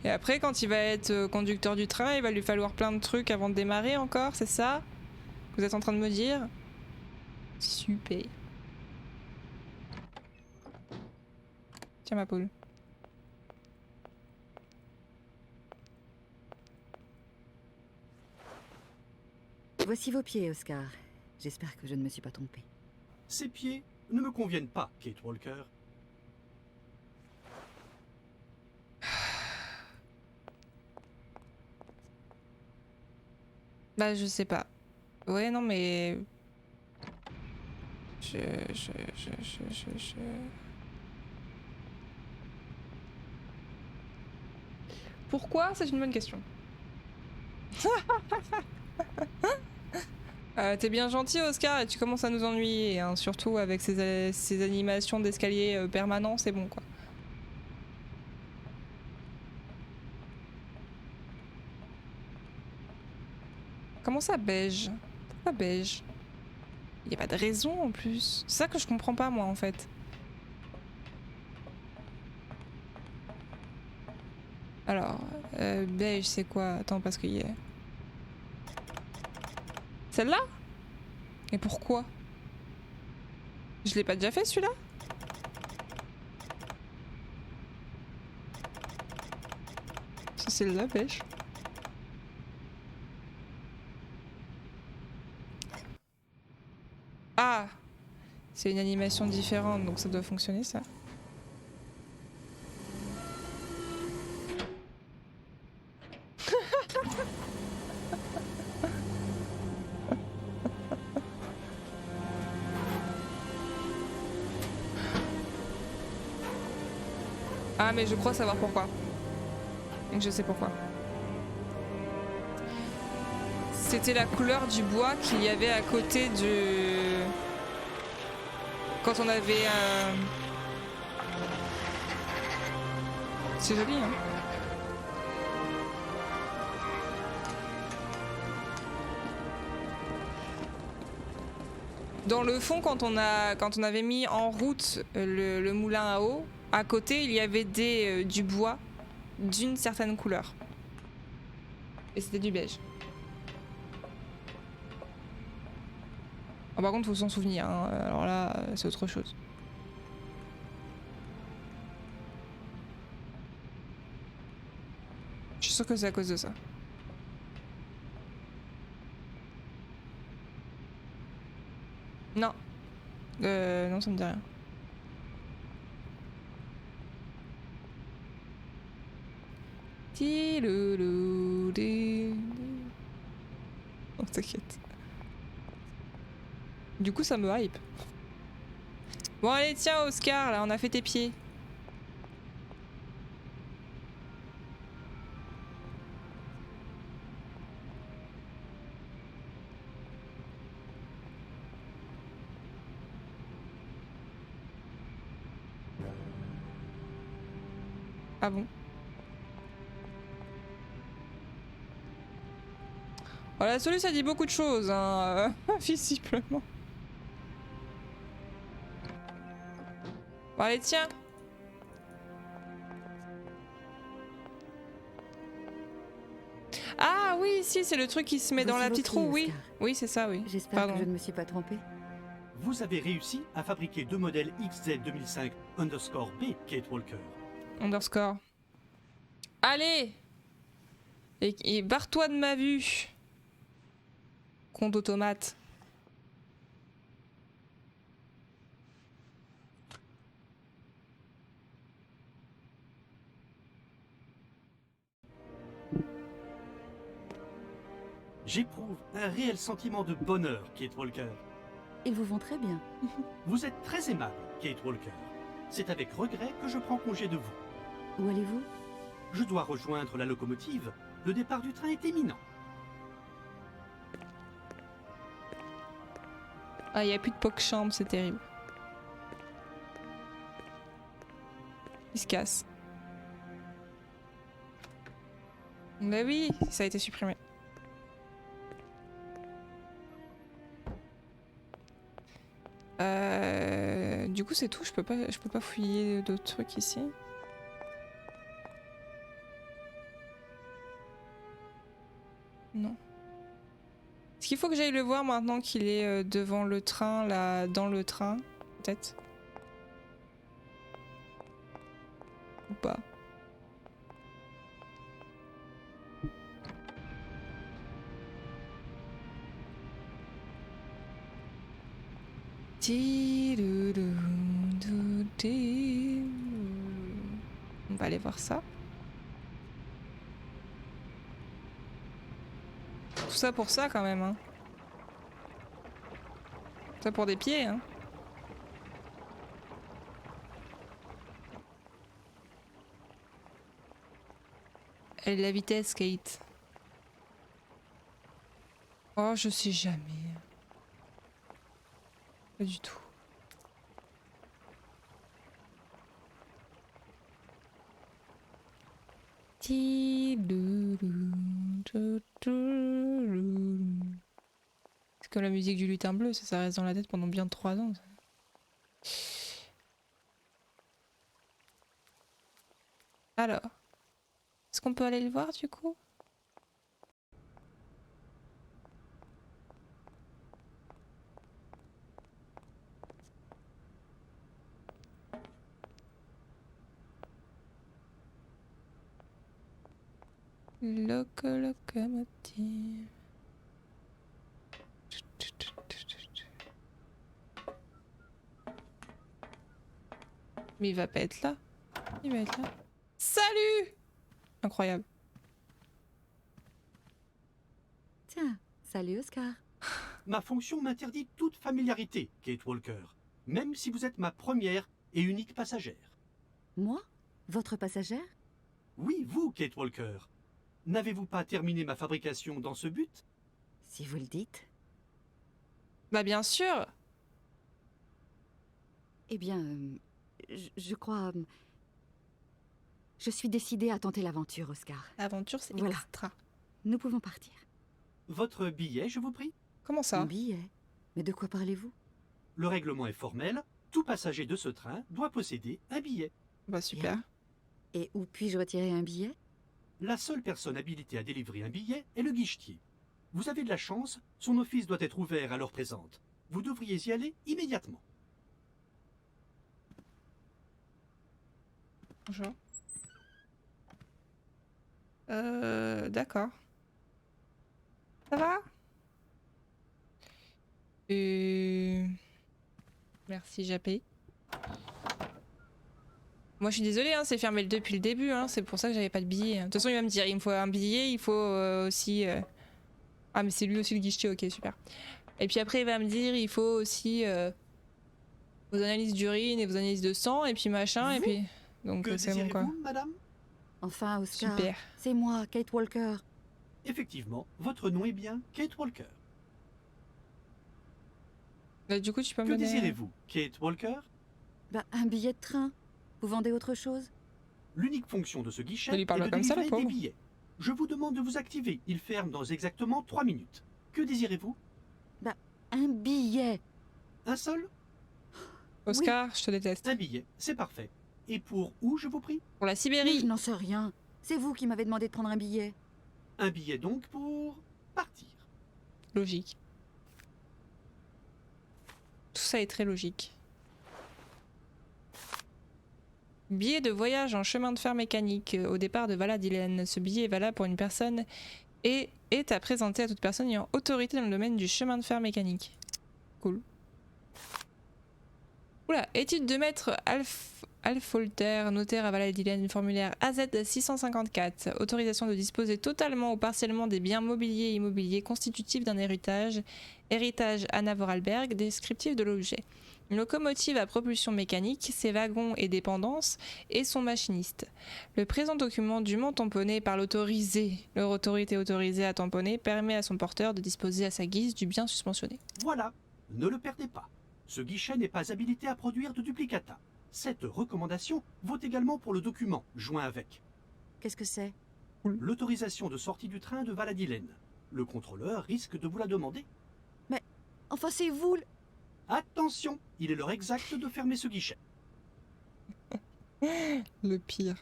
Et après, quand il va être conducteur du train, il va lui falloir plein de trucs avant de démarrer encore, c'est ça? Vous êtes en train de me dire? Super. Tiens ma poule. Voici vos pieds, Oscar. J'espère que je ne me suis pas trompée. Ces pieds ne me conviennent pas, Kate Walker. Bah je sais pas. Ouais non mais... Je... Pourquoi? C'est une bonne question. T'es bien gentil Oscar et tu commences à nous ennuyer, hein, surtout avec ces animations d'escalier permanents, c'est bon quoi. Comment ça beige? Pourquoi beige? Y a pas de raison en plus. C'est ça que je comprends pas moi en fait. Alors, beige c'est quoi? Attends parce qu'il y a... Celle-là? Et pourquoi? Je l'ai pas déjà fait celui-là? C'est celle-là, beige. Ah! C'est une animation différente, donc ça doit fonctionner ça. Ah mais je crois savoir pourquoi. Et je sais pourquoi. C'était la couleur du bois qu'il y avait à côté du... Quand on avait... C'est joli hein. Dans le fond, quand on avait mis en route le moulin à eau, à côté il y avait du bois d'une certaine couleur. Et c'était du beige. Oh, par contre faut s'en souvenir, hein. Alors là c'est autre chose. Je suis sûre que c'est à cause de ça. Non. Non, ça me dit rien. Oh, t'inquiète. Du coup, ça me hype. Bon, allez, tiens, Oscar, là, on a fait tes pieds. Ah bon? Voilà, celui ça dit beaucoup de choses, hein, visiblement. Bon, allez, tiens. Ah oui, si, c'est le truc qui se met dans la petite roue, oui. Oui, c'est ça, oui. J'espère que je ne me suis pas trompée. Vous avez réussi à fabriquer 2 modèles XZ 2005 underscore B, Kate Walker. Underscore. Allez! Et barre-toi de ma vue! Con d'automate. J'éprouve un réel sentiment de bonheur, Kate Walker. Ils vous vont très bien. Vous êtes très aimable, Kate Walker. C'est avec regret que je prends congé de vous. Où allez-vous? Je dois rejoindre la locomotive. Le départ du train est imminent. Ah, il n'y a plus de PogChamp, c'est terrible. Il se casse. Bah oui, ça a été supprimé. Du coup c'est tout, je peux pas fouiller d'autres trucs ici. Non. Est-ce qu'il faut que j'aille le voir maintenant qu'il est devant le train, là, dans le train, peut-être? Ou pas? On va aller voir ça. Tout ça pour ça quand même, hein. Ça pour des pieds, hein. Et la vitesse, Kate. Oh, je sais jamais. Pas du tout. C'est comme la musique du lutin bleu, ça reste dans la tête pendant bien 3 ans. Ça. Alors, est-ce qu'on peut aller le voir du coup? Locomotive. Mais il va pas être là. Il va être là. Salut! Incroyable. Tiens, salut Oscar. Ma fonction m'interdit toute familiarité, Kate Walker. Même si vous êtes ma première et unique passagère. Moi? Votre passagère? Oui, vous, Kate Walker. N'avez-vous pas terminé ma fabrication dans ce but? Si vous le dites. Bah bien sûr! Eh bien, je crois... je suis décidée à tenter l'aventure, Oscar. L'aventure, c'est Voilà. extra. Nous pouvons partir. Votre billet, je vous prie? Comment ça? Un billet? Mais de quoi parlez-vous? Le règlement est formel. Tout passager de ce train doit posséder un billet. Bah super. Bien. Et où puis-je retirer un billet? La seule personne habilitée à délivrer un billet est le guichetier. Vous avez de la chance, son office doit être ouvert à l'heure présente. Vous devriez y aller immédiatement. Bonjour. D'accord. Ça va? Merci, Japé. Moi, je suis désolée, hein, c'est fermé depuis le début, hein, c'est pour ça que j'avais pas de billet. De toute façon, il va me dire, il me faut un billet, il faut aussi... Ah, mais c'est lui aussi le guichetier, ok, super. Et puis après, il va me dire, il faut aussi vos analyses d'urine et vos analyses de sang, et puis machin, et puis... Donc Que c'est bon, quoi. désirez-vous, madame? Enfin, Oscar, Super. c'est moi, Kate Walker. Effectivement, votre nom est bien Kate Walker. Bah, du coup, tu peux me Que donner... désirez-vous, Kate Walker? Bah, un billet de train. Vous vendez autre chose? L'unique fonction de ce guichet Ne lui est parle de pas comme ça, délivrer le des pauvre. billets. Je vous demande de vous activer. Il ferme dans exactement 3 minutes. Que désirez-vous? Un billet. Un seul? Oscar, je te déteste. Un billet, c'est parfait. Et pour où, je vous prie? Pour la Mais Sibérie. je n'en sais rien. C'est vous qui m'avez demandé de prendre un billet. Un billet donc pour partir. Logique. Tout ça est très logique. Billet de voyage en chemin de fer mécanique au départ de Valladolid. Ce billet est valable pour une personne et est à présenter à toute personne ayant autorité dans le domaine du chemin de fer mécanique. Cool. Oula, étude de maître Alfolter, notaire à Valladolid, formulaire AZ 654. Autorisation de disposer totalement ou partiellement des biens mobiliers et immobiliers constitutifs d'un héritage. Héritage Anna Vorarlberg, descriptif de l'objet. Une locomotive à propulsion mécanique, ses wagons et dépendances, et son machiniste. Le présent document dûment tamponné par l'autorité autorisée à tamponner permet à son porteur de disposer à sa guise du bien suspensionné. Voilà, ne le perdez pas. Ce guichet n'est pas habilité à produire de duplicata. Cette recommandation vaut également pour le document joint avec. Qu'est-ce que c'est? L'autorisation de sortie du train de Valladolid. Le contrôleur risque de vous la demander. Mais, enfin c'est vous Attention, il est l'heure exacte de fermer ce guichet. Le pire.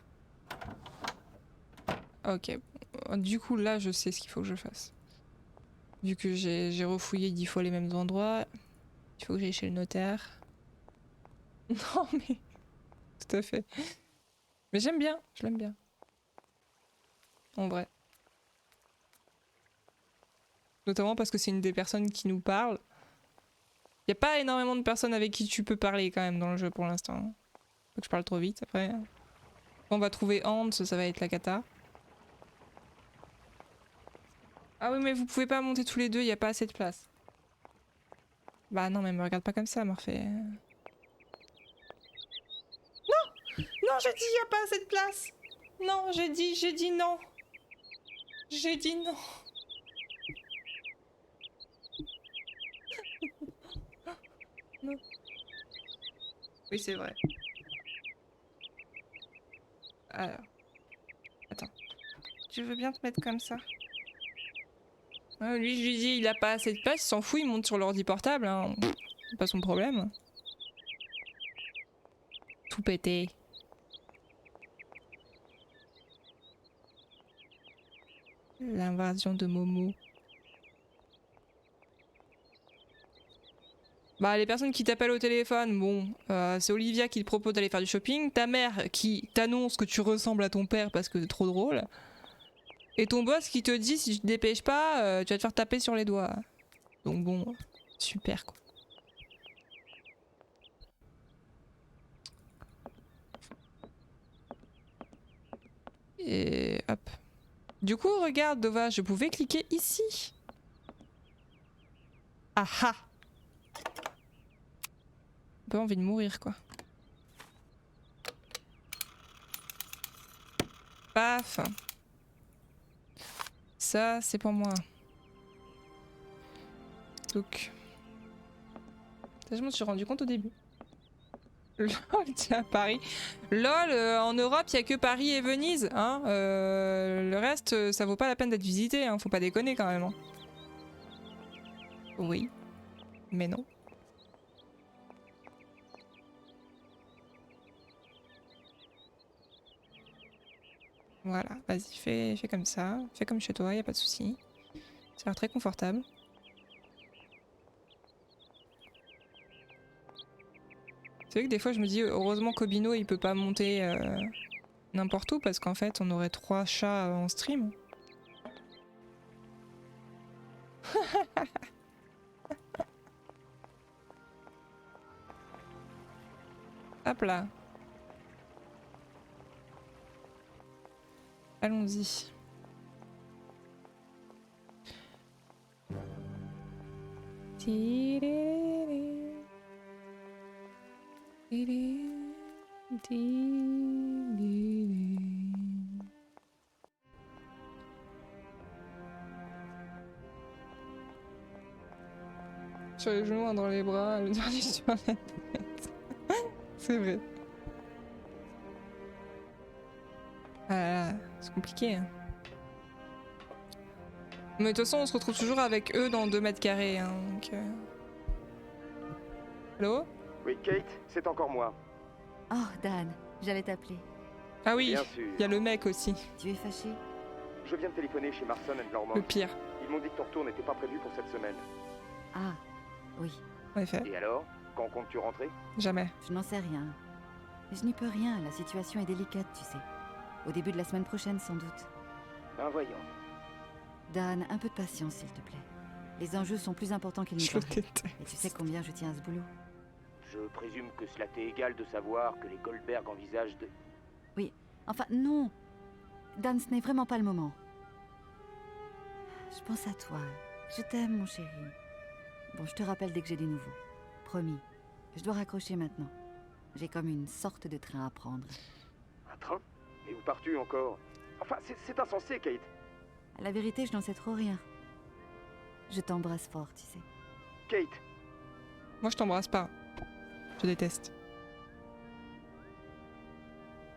Ok, du coup là je sais ce qu'il faut que je fasse. Vu que j'ai refouillé 10 fois les mêmes endroits, il faut que j'aille chez le notaire. Non mais... Tout à fait. Mais j'aime bien, je l'aime bien. En vrai. Notamment parce que c'est une des personnes qui nous parle. Y a pas énormément de personnes avec qui tu peux parler quand même dans le jeu pour l'instant. Faut que je parle trop vite après. On va trouver Hans, ça va être la cata. Ah oui mais vous pouvez pas monter tous les deux, y a pas assez de place. Bah non mais me regarde pas comme ça Morphée. Non, j'ai dit y a pas assez de place. Non, j'ai dit non. J'ai dit non. Non. Oui, c'est vrai. Alors. Attends. Tu veux bien te mettre comme ça? Lui, je lui dis, il a pas assez de place, il s'en fout, il monte sur l'ordi portable. Hein. Pas son problème. Tout pété. L'invasion de Momo. Bah les personnes qui t'appellent au téléphone, bon, c'est Olivia qui te propose d'aller faire du shopping, ta mère qui t'annonce que tu ressembles à ton père parce que c'est trop drôle, et ton boss qui te dit si tu te dépêches pas, tu vas te faire taper sur les doigts. Donc bon, super quoi. Et hop. Du coup, regarde Dova, je pouvais cliquer ici. Ah ah! Pas envie de mourir quoi. Paf. Ça c'est pour moi. Donc. Ça je m'en suis rendu compte au début. LOL, tiens, Paris. LOL, en Europe, il n'y a que Paris et Venise. Hein le reste, ça vaut pas la peine d'être visité. Hein, faut pas déconner quand même. Hein. Oui. Mais non. Voilà, vas-y, fais comme ça. Fais comme chez toi, y a pas de souci. Ça a l'air très confortable. C'est vrai que des fois je me dis heureusement qu'Obino il peut pas monter n'importe où parce qu'en fait on aurait 3 chats en stream. Hop là. Allons-y. Sur les genoux, dans les bras, le dernier sur la tête. C'est vrai. Ah là là, c'est compliqué. Hein. Mais de toute façon, on se retrouve toujours avec eux dans 2 mètres carrés. Hein, donc, Allô? Oui, Kate, c'est encore moi. Oh, Dan, j'allais t'appeler. Ah oui, Bien sûr. il y a le mec aussi. Tu es fâché? Je viens de téléphoner chez Marson & Lormont. Le pire. Ils m'ont dit que ton retour n'était pas prévu pour cette semaine. Ah, oui. En effet. Et alors? Quand comptes-tu rentrer? Jamais. Je n'en sais rien. Je n'y peux rien, la situation est délicate, tu sais. Au début de la semaine prochaine, sans doute. Ben voyons. Dan, un peu de patience, s'il te plaît. Les enjeux sont plus importants qu'il n'y Je le paraît. déteste. Et tu sais combien je tiens à ce boulot. Je présume que cela t'est égal de savoir que les Goldberg envisagent de... Oui, enfin non. Dan, ce n'est vraiment pas le moment. Je pense à toi. Je t'aime, mon chéri. Bon, je te rappelle dès que j'ai des nouveaux. Promis. Je dois raccrocher maintenant. J'ai comme une sorte de train à prendre. Un train? Mais où pars-tu encore? Enfin, c'est insensé, Kate. À la vérité, je n'en sais trop rien. Je t'embrasse fort, tu sais. Kate! Moi, je t'embrasse pas. Je déteste.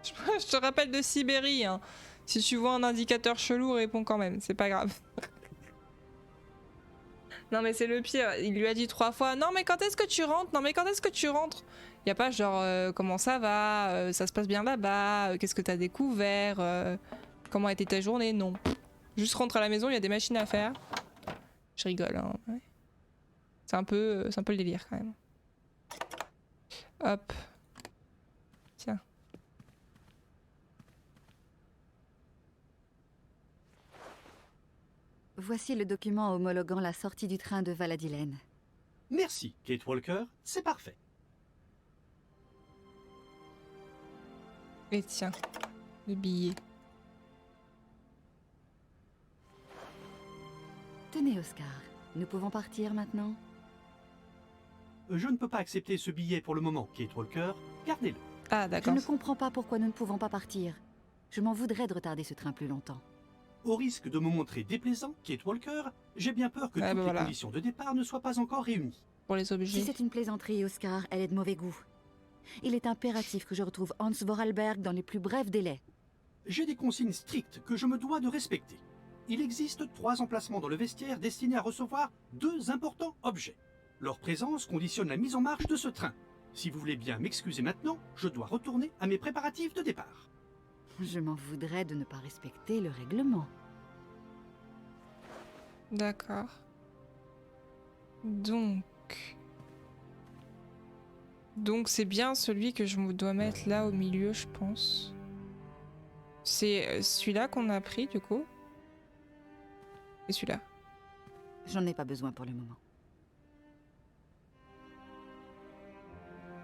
Je te rappelle de Sibérie, hein. Si tu vois un indicateur chelou, réponds quand même, c'est pas grave. Non mais c'est le pire, il lui a dit 3 fois « Non mais quand est-ce que tu rentres? Non mais quand est-ce que tu rentres ?» Y a pas genre comment ça va, ça se passe bien là-bas, qu'est-ce que t'as découvert, comment a été ta journée? Non. Juste rentre à la maison, il y a des machines à faire. Je rigole, hein. Ouais. C'est un peu le délire quand même. Hop. Tiens. Voici le document homologuant la sortie du train de Valadilène. Merci, Kate Walker, c'est parfait. Et tiens, le billet. Tenez, Oscar, nous pouvons partir maintenant? Je ne peux pas accepter ce billet pour le moment, Kate Walker. Gardez-le. Ah Je d'accord. ne comprends pas pourquoi nous ne pouvons pas partir. Je m'en voudrais de retarder ce train plus longtemps. Au risque de me montrer déplaisant, Kate Walker, j'ai bien peur que Ouais, toutes les voilà. conditions de départ ne soient pas encore réunies. Pour les Si objets. c'est une plaisanterie, Oscar, elle est de mauvais goût. Il est impératif que je retrouve Hans Vorarlberg dans les plus brefs délais. J'ai des consignes strictes que je me dois de respecter. Il existe 3 emplacements dans le vestiaire destinés à recevoir 2 importants objets. Leur présence conditionne la mise en marche de ce train. Si vous voulez bien m'excuser maintenant, je dois retourner à mes préparatifs de départ. Je m'en voudrais de ne pas respecter le règlement. D'accord. Donc c'est bien celui que je me dois mettre là au milieu, je pense. C'est celui-là qu'on a pris du coup. Et celui-là. J'en ai pas besoin pour le moment.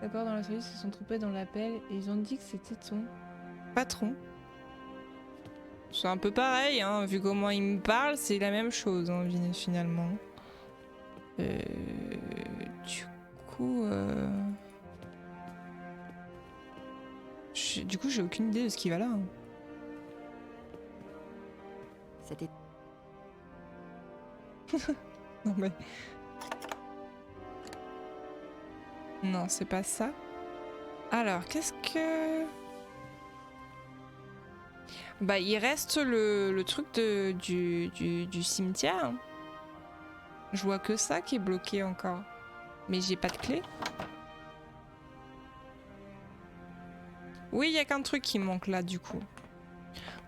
D'abord dans la service, ils se sont trompés dans l'appel et ils ont dit que c'était ton patron. C'est un peu pareil, hein, vu comment il me parle, c'est la même chose hein, finalement. Du coup, j'ai aucune idée de ce qui va là. Hein. C'était... Non mais... Non, c'est pas ça. Alors, qu'est-ce que... Bah, il reste le truc du cimetière. Je vois que ça qui est bloqué encore. Mais j'ai pas de clé. Oui, il y a qu'un truc qui manque là, du coup.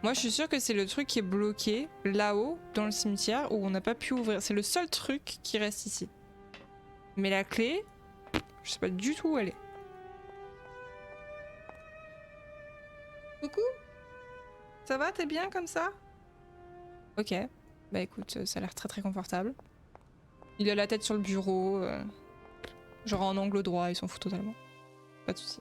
Moi, je suis sûre que c'est le truc qui est bloqué là-haut, dans le cimetière, où on n'a pas pu ouvrir. C'est le seul truc qui reste ici. Mais la clé, je sais pas du tout où elle est. Coucou? Ça va? T'es bien comme ça? Ok. Bah écoute, ça a l'air très très confortable. Il a la tête sur le bureau. Genre en angle droit, il s'en fout totalement. Pas de soucis.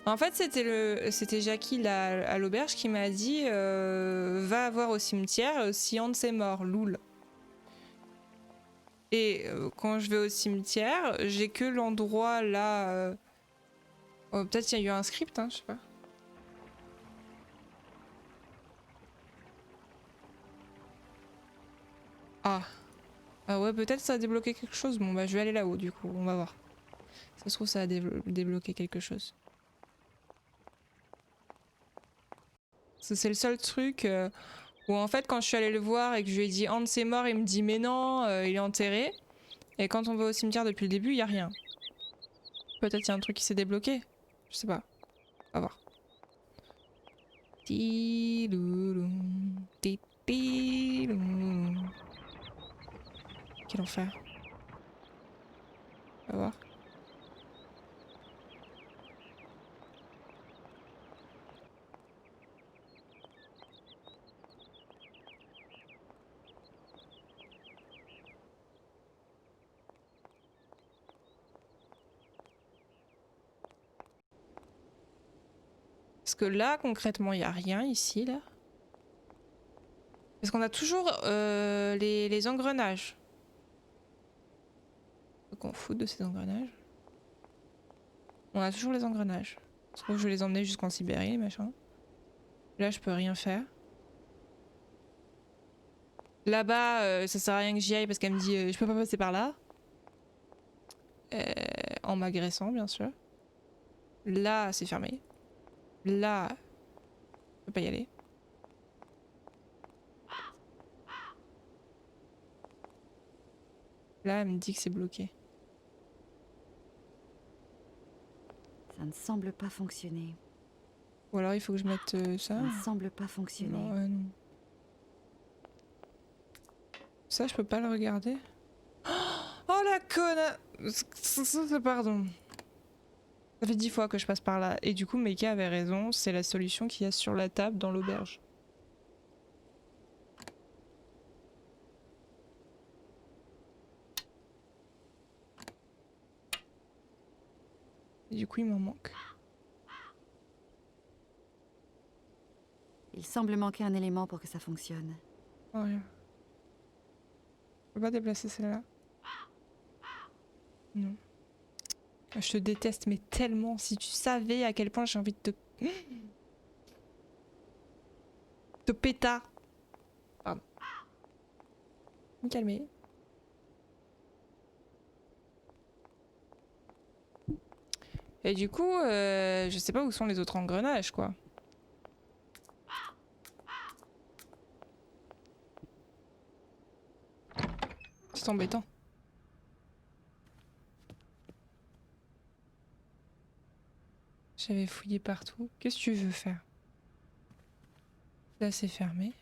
En fait, c'était Jackie à l'auberge qui m'a dit va voir au cimetière si Hans est mort, loul. Et quand je vais au cimetière, j'ai que l'endroit là. Oh, peut-être qu'il y a eu un script, hein, je sais pas. Ah. Ah ouais, peut-être ça a débloqué quelque chose. Bon bah je vais aller là-haut du coup, on va voir. Ça se trouve ça a débloqué quelque chose. C'est le seul truc où en fait quand je suis allée le voir et que je lui ai dit Hans est mort, il me dit mais non, il est enterré. Et quand on va au cimetière depuis le début, il y a rien. Peut-être il y a un truc qui s'est débloqué. Je sais pas. On va voir. Quel enfer. On va voir. Parce que là, concrètement, il n'y a rien ici, là. Parce qu'on a toujours les engrenages. Faut qu'on foute de ces engrenages. On a toujours les engrenages. Je trouve que je vais les emmener jusqu'en Sibérie, machin. Là, je peux rien faire. Là-bas, ça sert à rien que j'y aille parce qu'elle me dit je peux pas passer par là. En m'agressant, bien sûr. Là, c'est fermé. Là, je peux pas y aller. Là, elle me dit que c'est bloqué. Ça ne semble pas fonctionner. Ou alors il faut que je mette ça. Ça ne semble pas fonctionner. Non, non. Ça, je peux pas le regarder. Oh la conne! Pardon. Ça fait 10 fois que je passe par là. Et du coup, Meika avait raison, c'est la solution qu'il y a sur la table dans l'auberge. Et du coup, il m'en manque. Il semble manquer un élément pour que ça fonctionne. Oh, rien. Je peux pas déplacer celle-là. Non. Je te déteste, mais tellement. Si tu savais à quel point j'ai envie de te... te péta. Pardon. Me calmer. Et du coup, je sais pas où sont les autres engrenages, quoi. C'est embêtant. J'avais fouillé partout. Qu'est-ce que tu veux faire? Là, c'est fermé.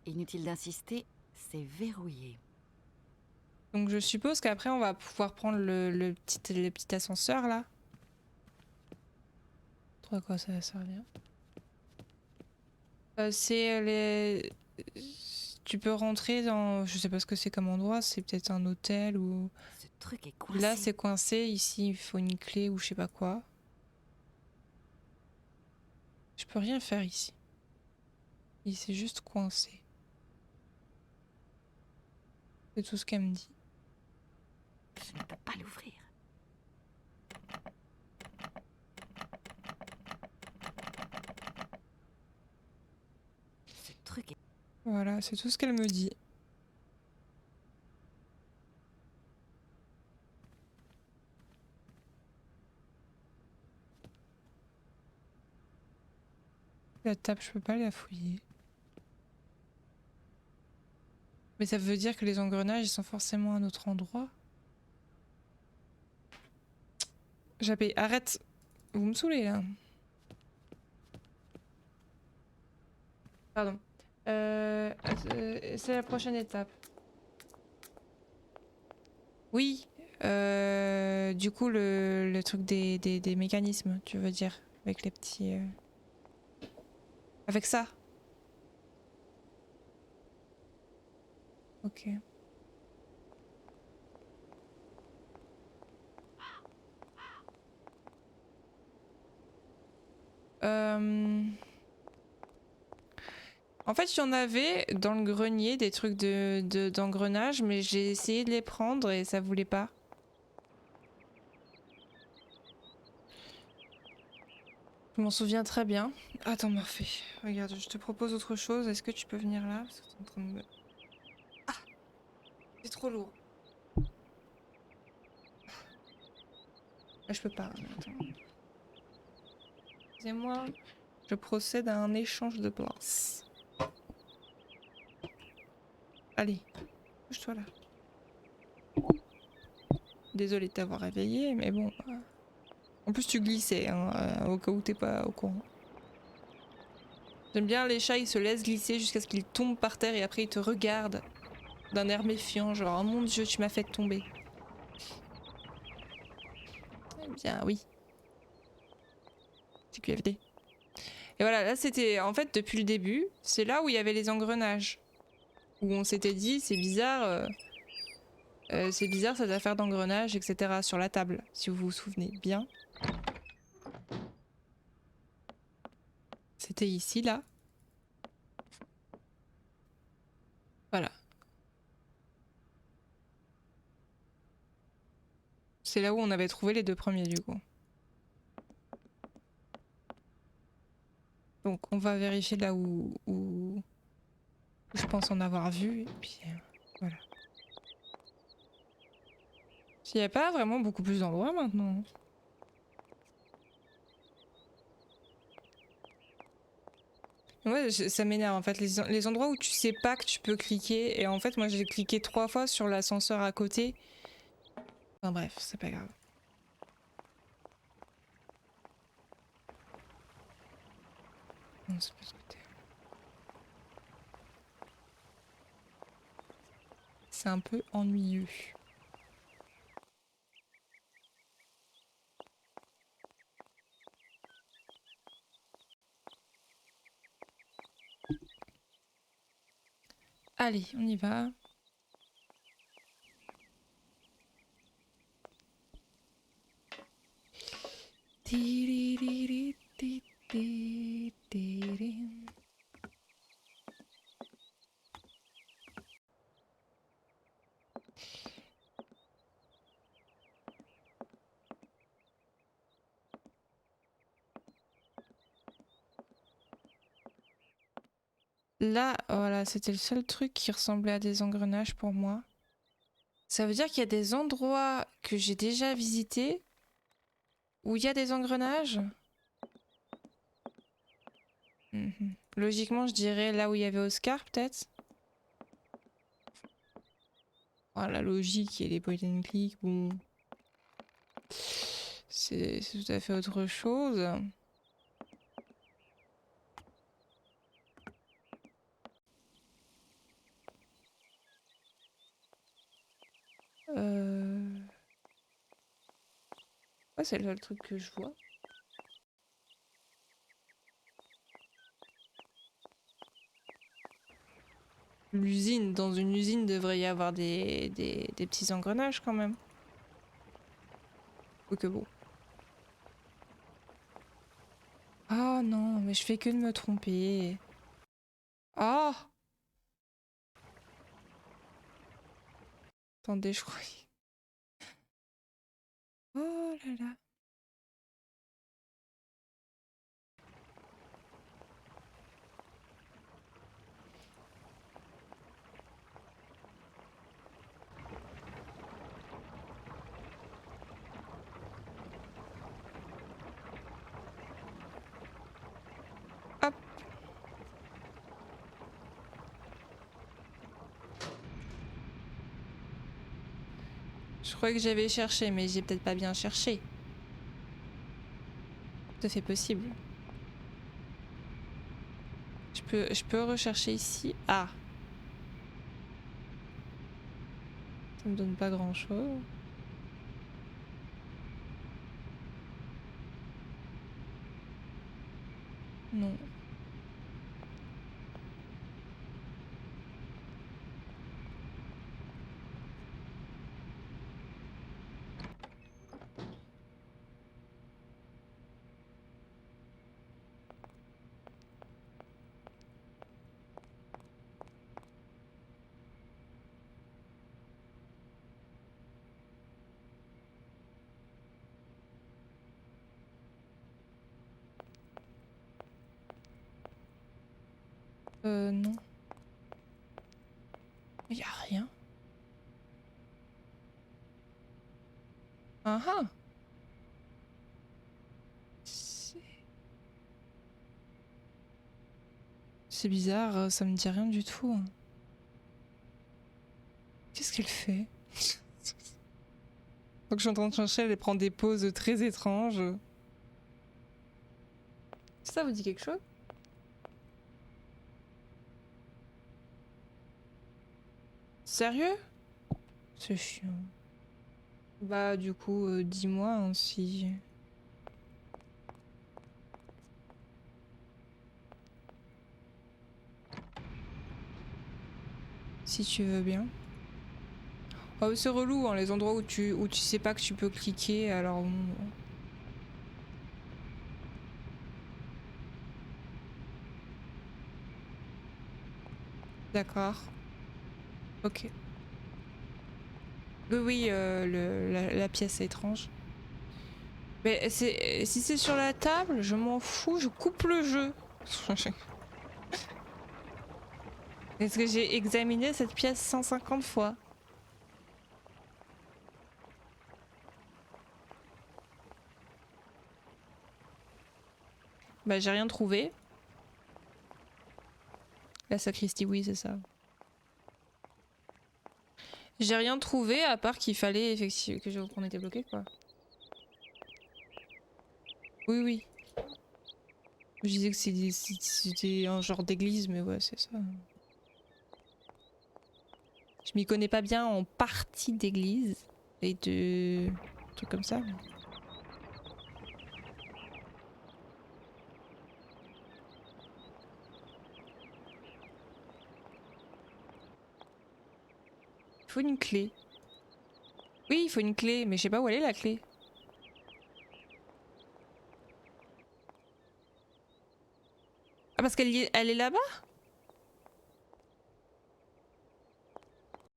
Inutile d'insister, c'est verrouillé. Donc je suppose qu'après, on va pouvoir prendre le petit ascenseur, là. Trop à quoi ça va servir? C'est les... Tu peux rentrer dans... Je sais pas ce que c'est comme endroit, c'est peut-être un hôtel ou... Ce truc est coincé. Là, c'est coincé. Ici, il faut une clé ou je sais pas quoi. Je peux rien faire ici. Il s'est juste coincé. C'est tout ce qu'elle me dit. Je ne peux pas l'ouvrir. Ce truc est... Voilà, c'est tout ce qu'elle me dit. La table, je peux pas la fouiller. Mais ça veut dire que les engrenages, ils sont forcément à un autre endroit. Japé, arrête. Vous me saoulez, là. Pardon. C'est la prochaine étape. Oui. Du coup, le truc des mécanismes, tu veux dire. Avec les petits... Avec ça. Ok. En fait, il y en avait dans le grenier des trucs d'engrenage, mais j'ai essayé de les prendre et ça voulait pas. Je m'en souviens très bien. Attends, Morphée. Regarde, je te propose autre chose. Est-ce que tu peux venir là? Parce que t'es en train de me... Ah! C'est trop lourd. Là, je peux pas. Attends. Excusez-moi. Je procède à un échange de place. Allez, bouge-toi là. Désolée de t'avoir réveillé, mais bon... En plus, tu glissais, hein, au cas où t'es pas au courant. J'aime bien les chats, ils se laissent glisser jusqu'à ce qu'ils tombent par terre et après ils te regardent d'un air méfiant, genre oh mon Dieu, tu m'as fait tomber. Eh bien, oui. C'est QFD. Et voilà, là c'était, en fait, depuis le début, c'est là où il y avait les engrenages. Où on s'était dit, c'est bizarre, C'est bizarre cette affaire d'engrenage, etc. sur la table, si vous vous souvenez bien. C'était ici, là. Voilà. C'est là où on avait trouvé les deux premiers, du coup. Donc on va vérifier là où je pense en avoir vu, et puis voilà. Il n'y a pas vraiment beaucoup plus d'endroits maintenant. Ouais, ça m'énerve en fait, les endroits où tu sais pas que tu peux cliquer, et en fait moi j'ai cliqué 3 fois sur l'ascenseur à côté. Enfin bref, c'est pas grave. Non, c'est pas ce côté. C'est un peu ennuyeux. Allez, on y va. Là, voilà, c'était le seul truc qui ressemblait à des engrenages pour moi. Ça veut dire qu'il y a des endroits que j'ai déjà visités où il y a des engrenages. Logiquement, je dirais là où il y avait Oscar, peut-être. Oh, la logique et les point and click, bon. C'est tout à fait autre chose. Ouais, c'est le seul truc que je vois. L'usine, dans une usine, devrait y avoir des petits engrenages quand même. Ou que bon. Oh non, mais je fais que de me tromper. Oh! Attendez, je crois. Oh là là. Hop. Je crois que j'avais cherché, mais j'ai peut-être pas bien cherché. Tout à fait possible. Je peux rechercher ici. Ah. Ça me donne pas grand-chose. Non. Non. Y a rien. Ah ah. C'est bizarre, ça me dit rien du tout. Qu'est-ce qu'elle fait? Donc je suis en train de chercher, elle prend des poses très étranges. Ça vous dit quelque chose? Sérieux? C'est chiant. Bah du coup, dis-moi hein, si... Si tu veux bien. Oh, c'est relou, hein, les endroits où tu sais pas que tu peux cliquer, alors... D'accord. Ok. Oui, oui, la pièce est étrange. Mais si c'est sur la table, je m'en fous, je coupe le jeu. Est-ce que j'ai examiné cette pièce 150 fois? Bah j'ai rien trouvé. La sacristie, oui, c'est ça. J'ai rien trouvé à part qu'il fallait effectivement qu'on était bloqué quoi. Oui, oui. Je disais que c'était un genre d'église, mais ouais, c'est ça. Je m'y connais pas bien en partie d'église et de trucs comme ça. Mais... Il faut une clé. Oui, il faut une clé, mais je sais pas où elle est la clé. Ah, parce elle est là-bas?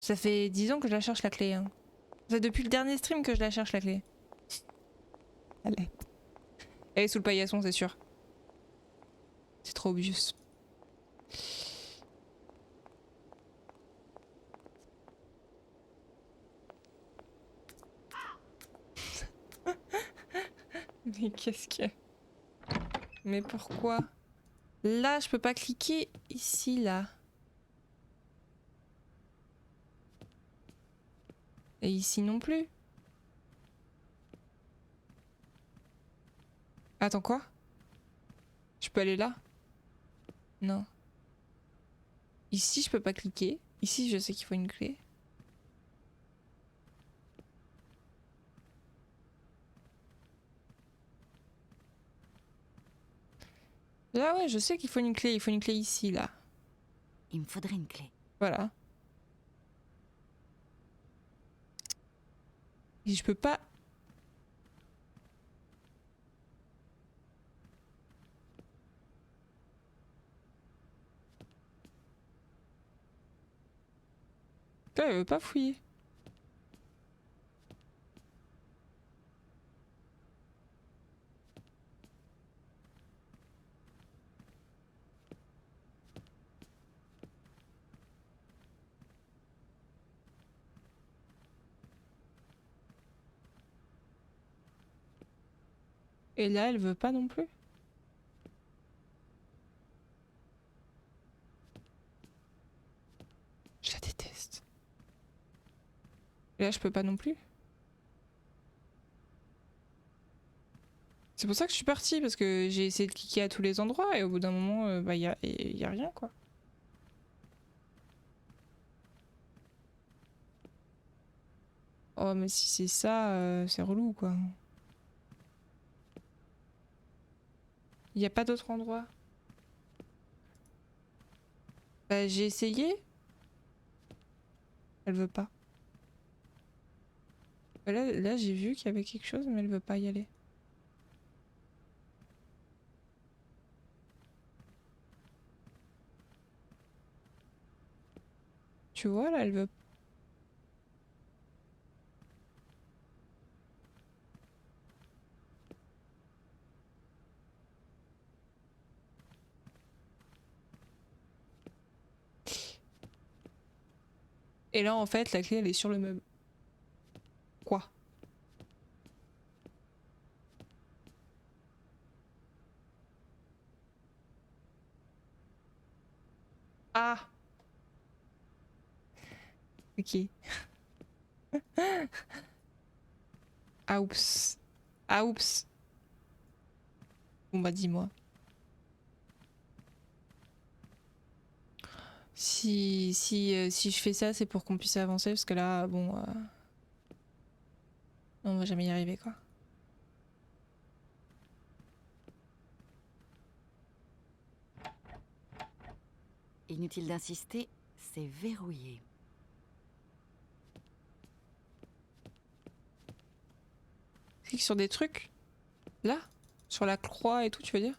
Ça fait 10 ans que je la cherche la clé. Hein. Ça fait depuis le dernier stream que je la cherche la clé. Elle est sous le paillasson, c'est sûr. C'est trop obvious. Mais qu'est-ce que... Mais pourquoi? Là, je peux pas cliquer. Ici, là. Et ici non plus. Attends, quoi? Je peux aller là? Non. Ici, je peux pas cliquer. Ici, je sais qu'il faut une clé. Là, ouais, je sais qu'il faut une clé. Il faut une clé ici, là. Il me faudrait une clé. Voilà. Et je peux pas... Là, elle veut pas fouiller. Et là, elle veut pas non plus. Je la déteste. Et là, je peux pas non plus. C'est pour ça que je suis partie, parce que j'ai essayé de cliquer à tous les endroits et au bout d'un moment, bah, y a rien, quoi. Oh, mais si c'est ça, c'est relou, quoi. Y a pas d'autre endroit. Bah, j'ai essayé. Elle veut pas. Bah, là j'ai vu qu'il y avait quelque chose, mais elle veut pas y aller. Tu vois, là, elle veut. Et là, en fait, la clé, elle est sur le meuble. Quoi? Ah! Ok. Ah, oups. Ah, oups. Bon, bah, dis-moi. Si je fais ça, c'est pour qu'on puisse avancer, parce que là, bon... on va jamais y arriver, quoi. Inutile d'insister, c'est verrouillé. clique sur des trucs. Là, sur la croix et tout, tu veux dire?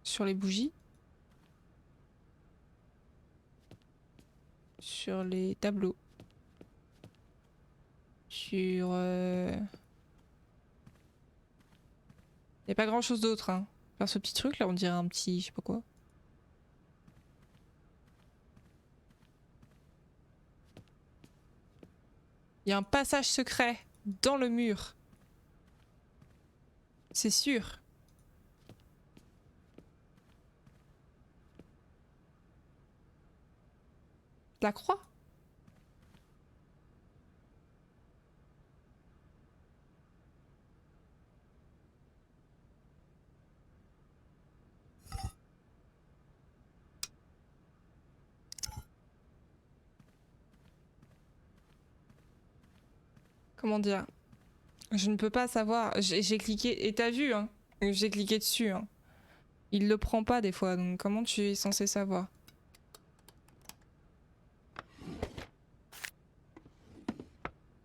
Sur les bougies. Sur les tableaux. Sur... Y a pas grand chose d'autre, hein. Faire ce petit truc là, on dirait un petit... je sais pas quoi. Il y a un passage secret dans le mur. C'est sûr. La croix? Comment dire? Je ne peux pas savoir. J'ai cliqué et t'as vu, hein? J'ai cliqué dessus, hein. Il le prend pas des fois, donc comment tu es censé savoir?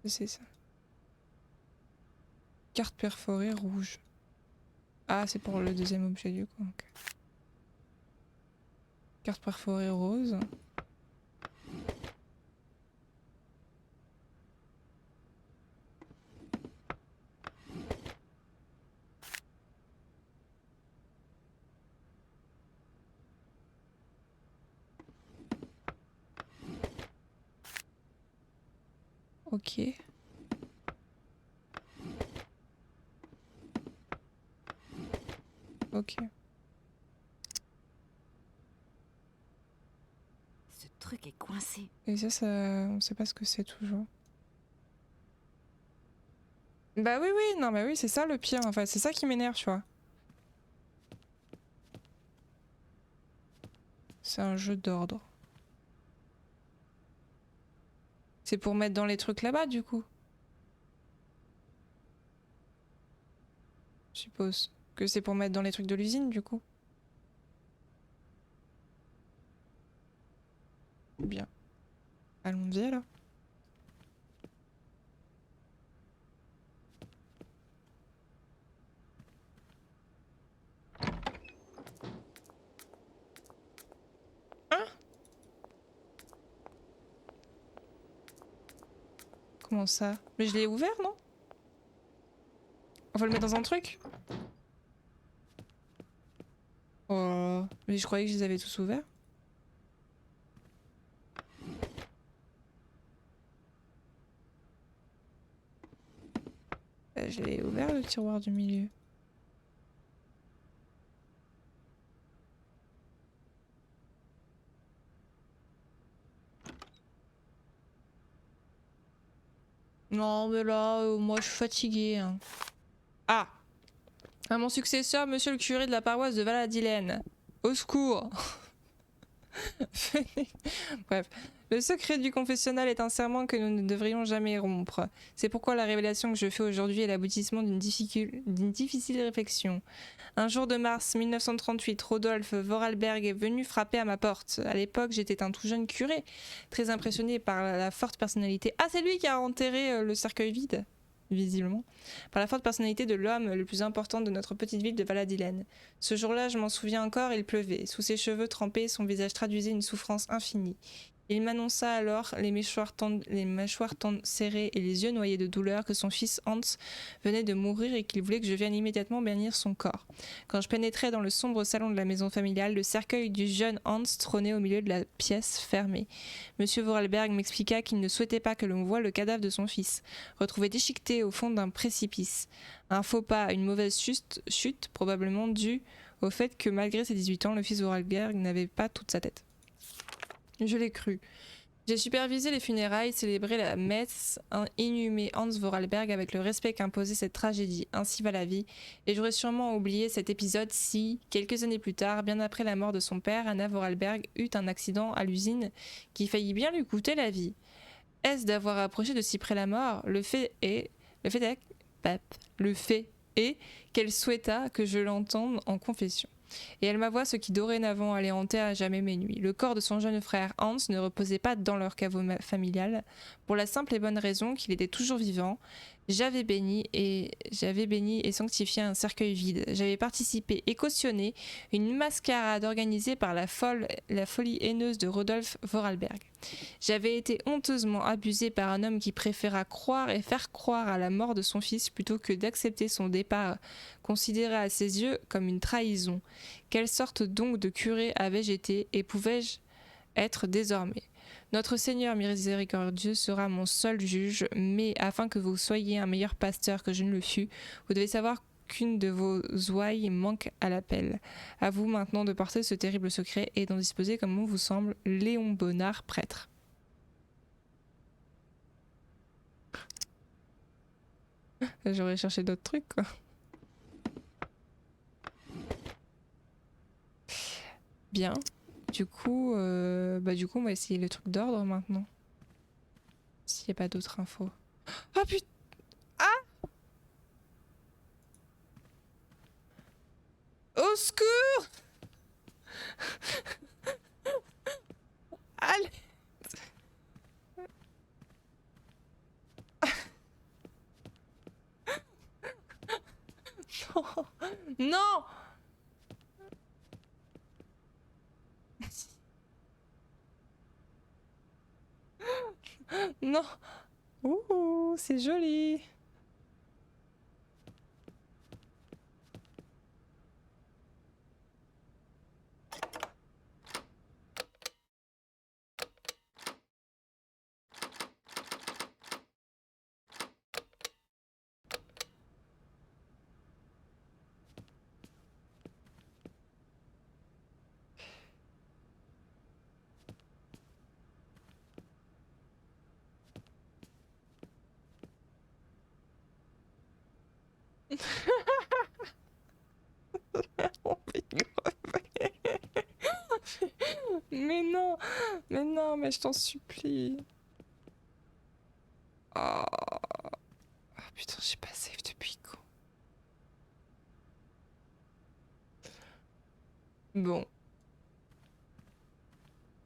C'est ça. Carte perforée rouge. Ah, c'est pour le deuxième objet du coup. Okay. Carte perforée rose. Ok. Ok. Ce truc est coincé. Et ça, on sait pas ce que c'est toujours. Bah oui, oui, non, bah oui, c'est ça le pire, en fait. C'est ça qui m'énerve, tu vois. C'est un jeu d'ordre. C'est pour mettre dans les trucs là-bas, du coup. Je suppose que c'est pour mettre dans les trucs de l'usine, du coup. Bien. Allons-y, alors. Hein? Comment ça? Mais je l'ai ouvert, non? On va le mettre dans un truc? Oh, mais je croyais que je les avais tous ouverts. Je l'ai ouvert le tiroir du milieu. Non mais là, moi je suis fatiguée. Hein. Ah! À mon successeur, monsieur le curé de la paroisse de Valadilène. Au secours! Bref, le secret du confessionnal est un serment que nous ne devrions jamais rompre. C'est pourquoi la révélation que je fais aujourd'hui est l'aboutissement d'une difficile réflexion. Un jour de mars 1938, Rodolphe Vorarlberg est venu frapper à ma porte. À l'époque, j'étais un tout jeune curé, très impressionné par la forte personnalité. Ah, c'est lui qui a enterré le cercueil vide, visiblement. Par la forte personnalité de l'homme le plus important de notre petite ville de Valadilène. Ce jour-là, je m'en souviens encore, il pleuvait. Sous ses cheveux trempés, son visage traduisait une souffrance infinie. Il m'annonça alors, les mâchoires serrées et les yeux noyés de douleur, que son fils Hans venait de mourir et qu'il voulait que je vienne immédiatement bénir son corps. Quand je pénétrais dans le sombre salon de la maison familiale, le cercueil du jeune Hans trônait au milieu de la pièce fermée. Monsieur Vorarlberg m'expliqua qu'il ne souhaitait pas que l'on voie le cadavre de son fils, retrouvé déchiqueté au fond d'un précipice. Un faux pas, une mauvaise chute probablement due au fait que malgré ses 18 ans, le fils Vorarlberg n'avait pas toute sa tête. Je l'ai cru. J'ai supervisé les funérailles, célébré la messe, inhumé Hans Vorarlberg avec le respect qu'imposait cette tragédie. Ainsi va la vie. Et j'aurais sûrement oublié cet épisode si, quelques années plus tard, bien après la mort de son père, Anna Vorarlberg eut un accident à l'usine qui faillit bien lui coûter la vie. Est-ce d'avoir approché de si près la mort? Le fait est qu'elle souhaita que je l'entende en confession. Et elle m'avoua ce qui dorénavant allait hanter à jamais mes nuits. Le corps de son jeune frère Hans ne reposait pas dans leur caveau familial, pour la simple et bonne raison qu'il était toujours vivant. J'avais béni et sanctifié un cercueil vide. J'avais participé et cautionné une mascarade organisée par la folie haineuse de Rodolphe Vorarlberg. J'avais été honteusement abusé par un homme qui préféra croire et faire croire à la mort de son fils plutôt que d'accepter son départ, considéré à ses yeux comme une trahison. Quelle sorte donc de curé avais-je été et pouvais-je être désormais ? Notre Seigneur miséricordieux sera mon seul juge, mais afin que vous soyez un meilleur pasteur que je ne le fus, vous devez savoir qu'une de vos ouailles manque à l'appel. À vous maintenant de porter ce terrible secret et d'en disposer comme on vous semble. Léon Bonnard, prêtre. J'aurais cherché d'autres trucs, quoi. Bien. Du coup, on va essayer le truc d'ordre maintenant. S'il n'y a pas d'autres infos. Oh putain! Ah! Au secours! Allez! Non! Non! Non! Ouh, c'est joli! Mais non, mais je t'en supplie. Oh. Oh putain, j'ai pas save depuis quand? Bon.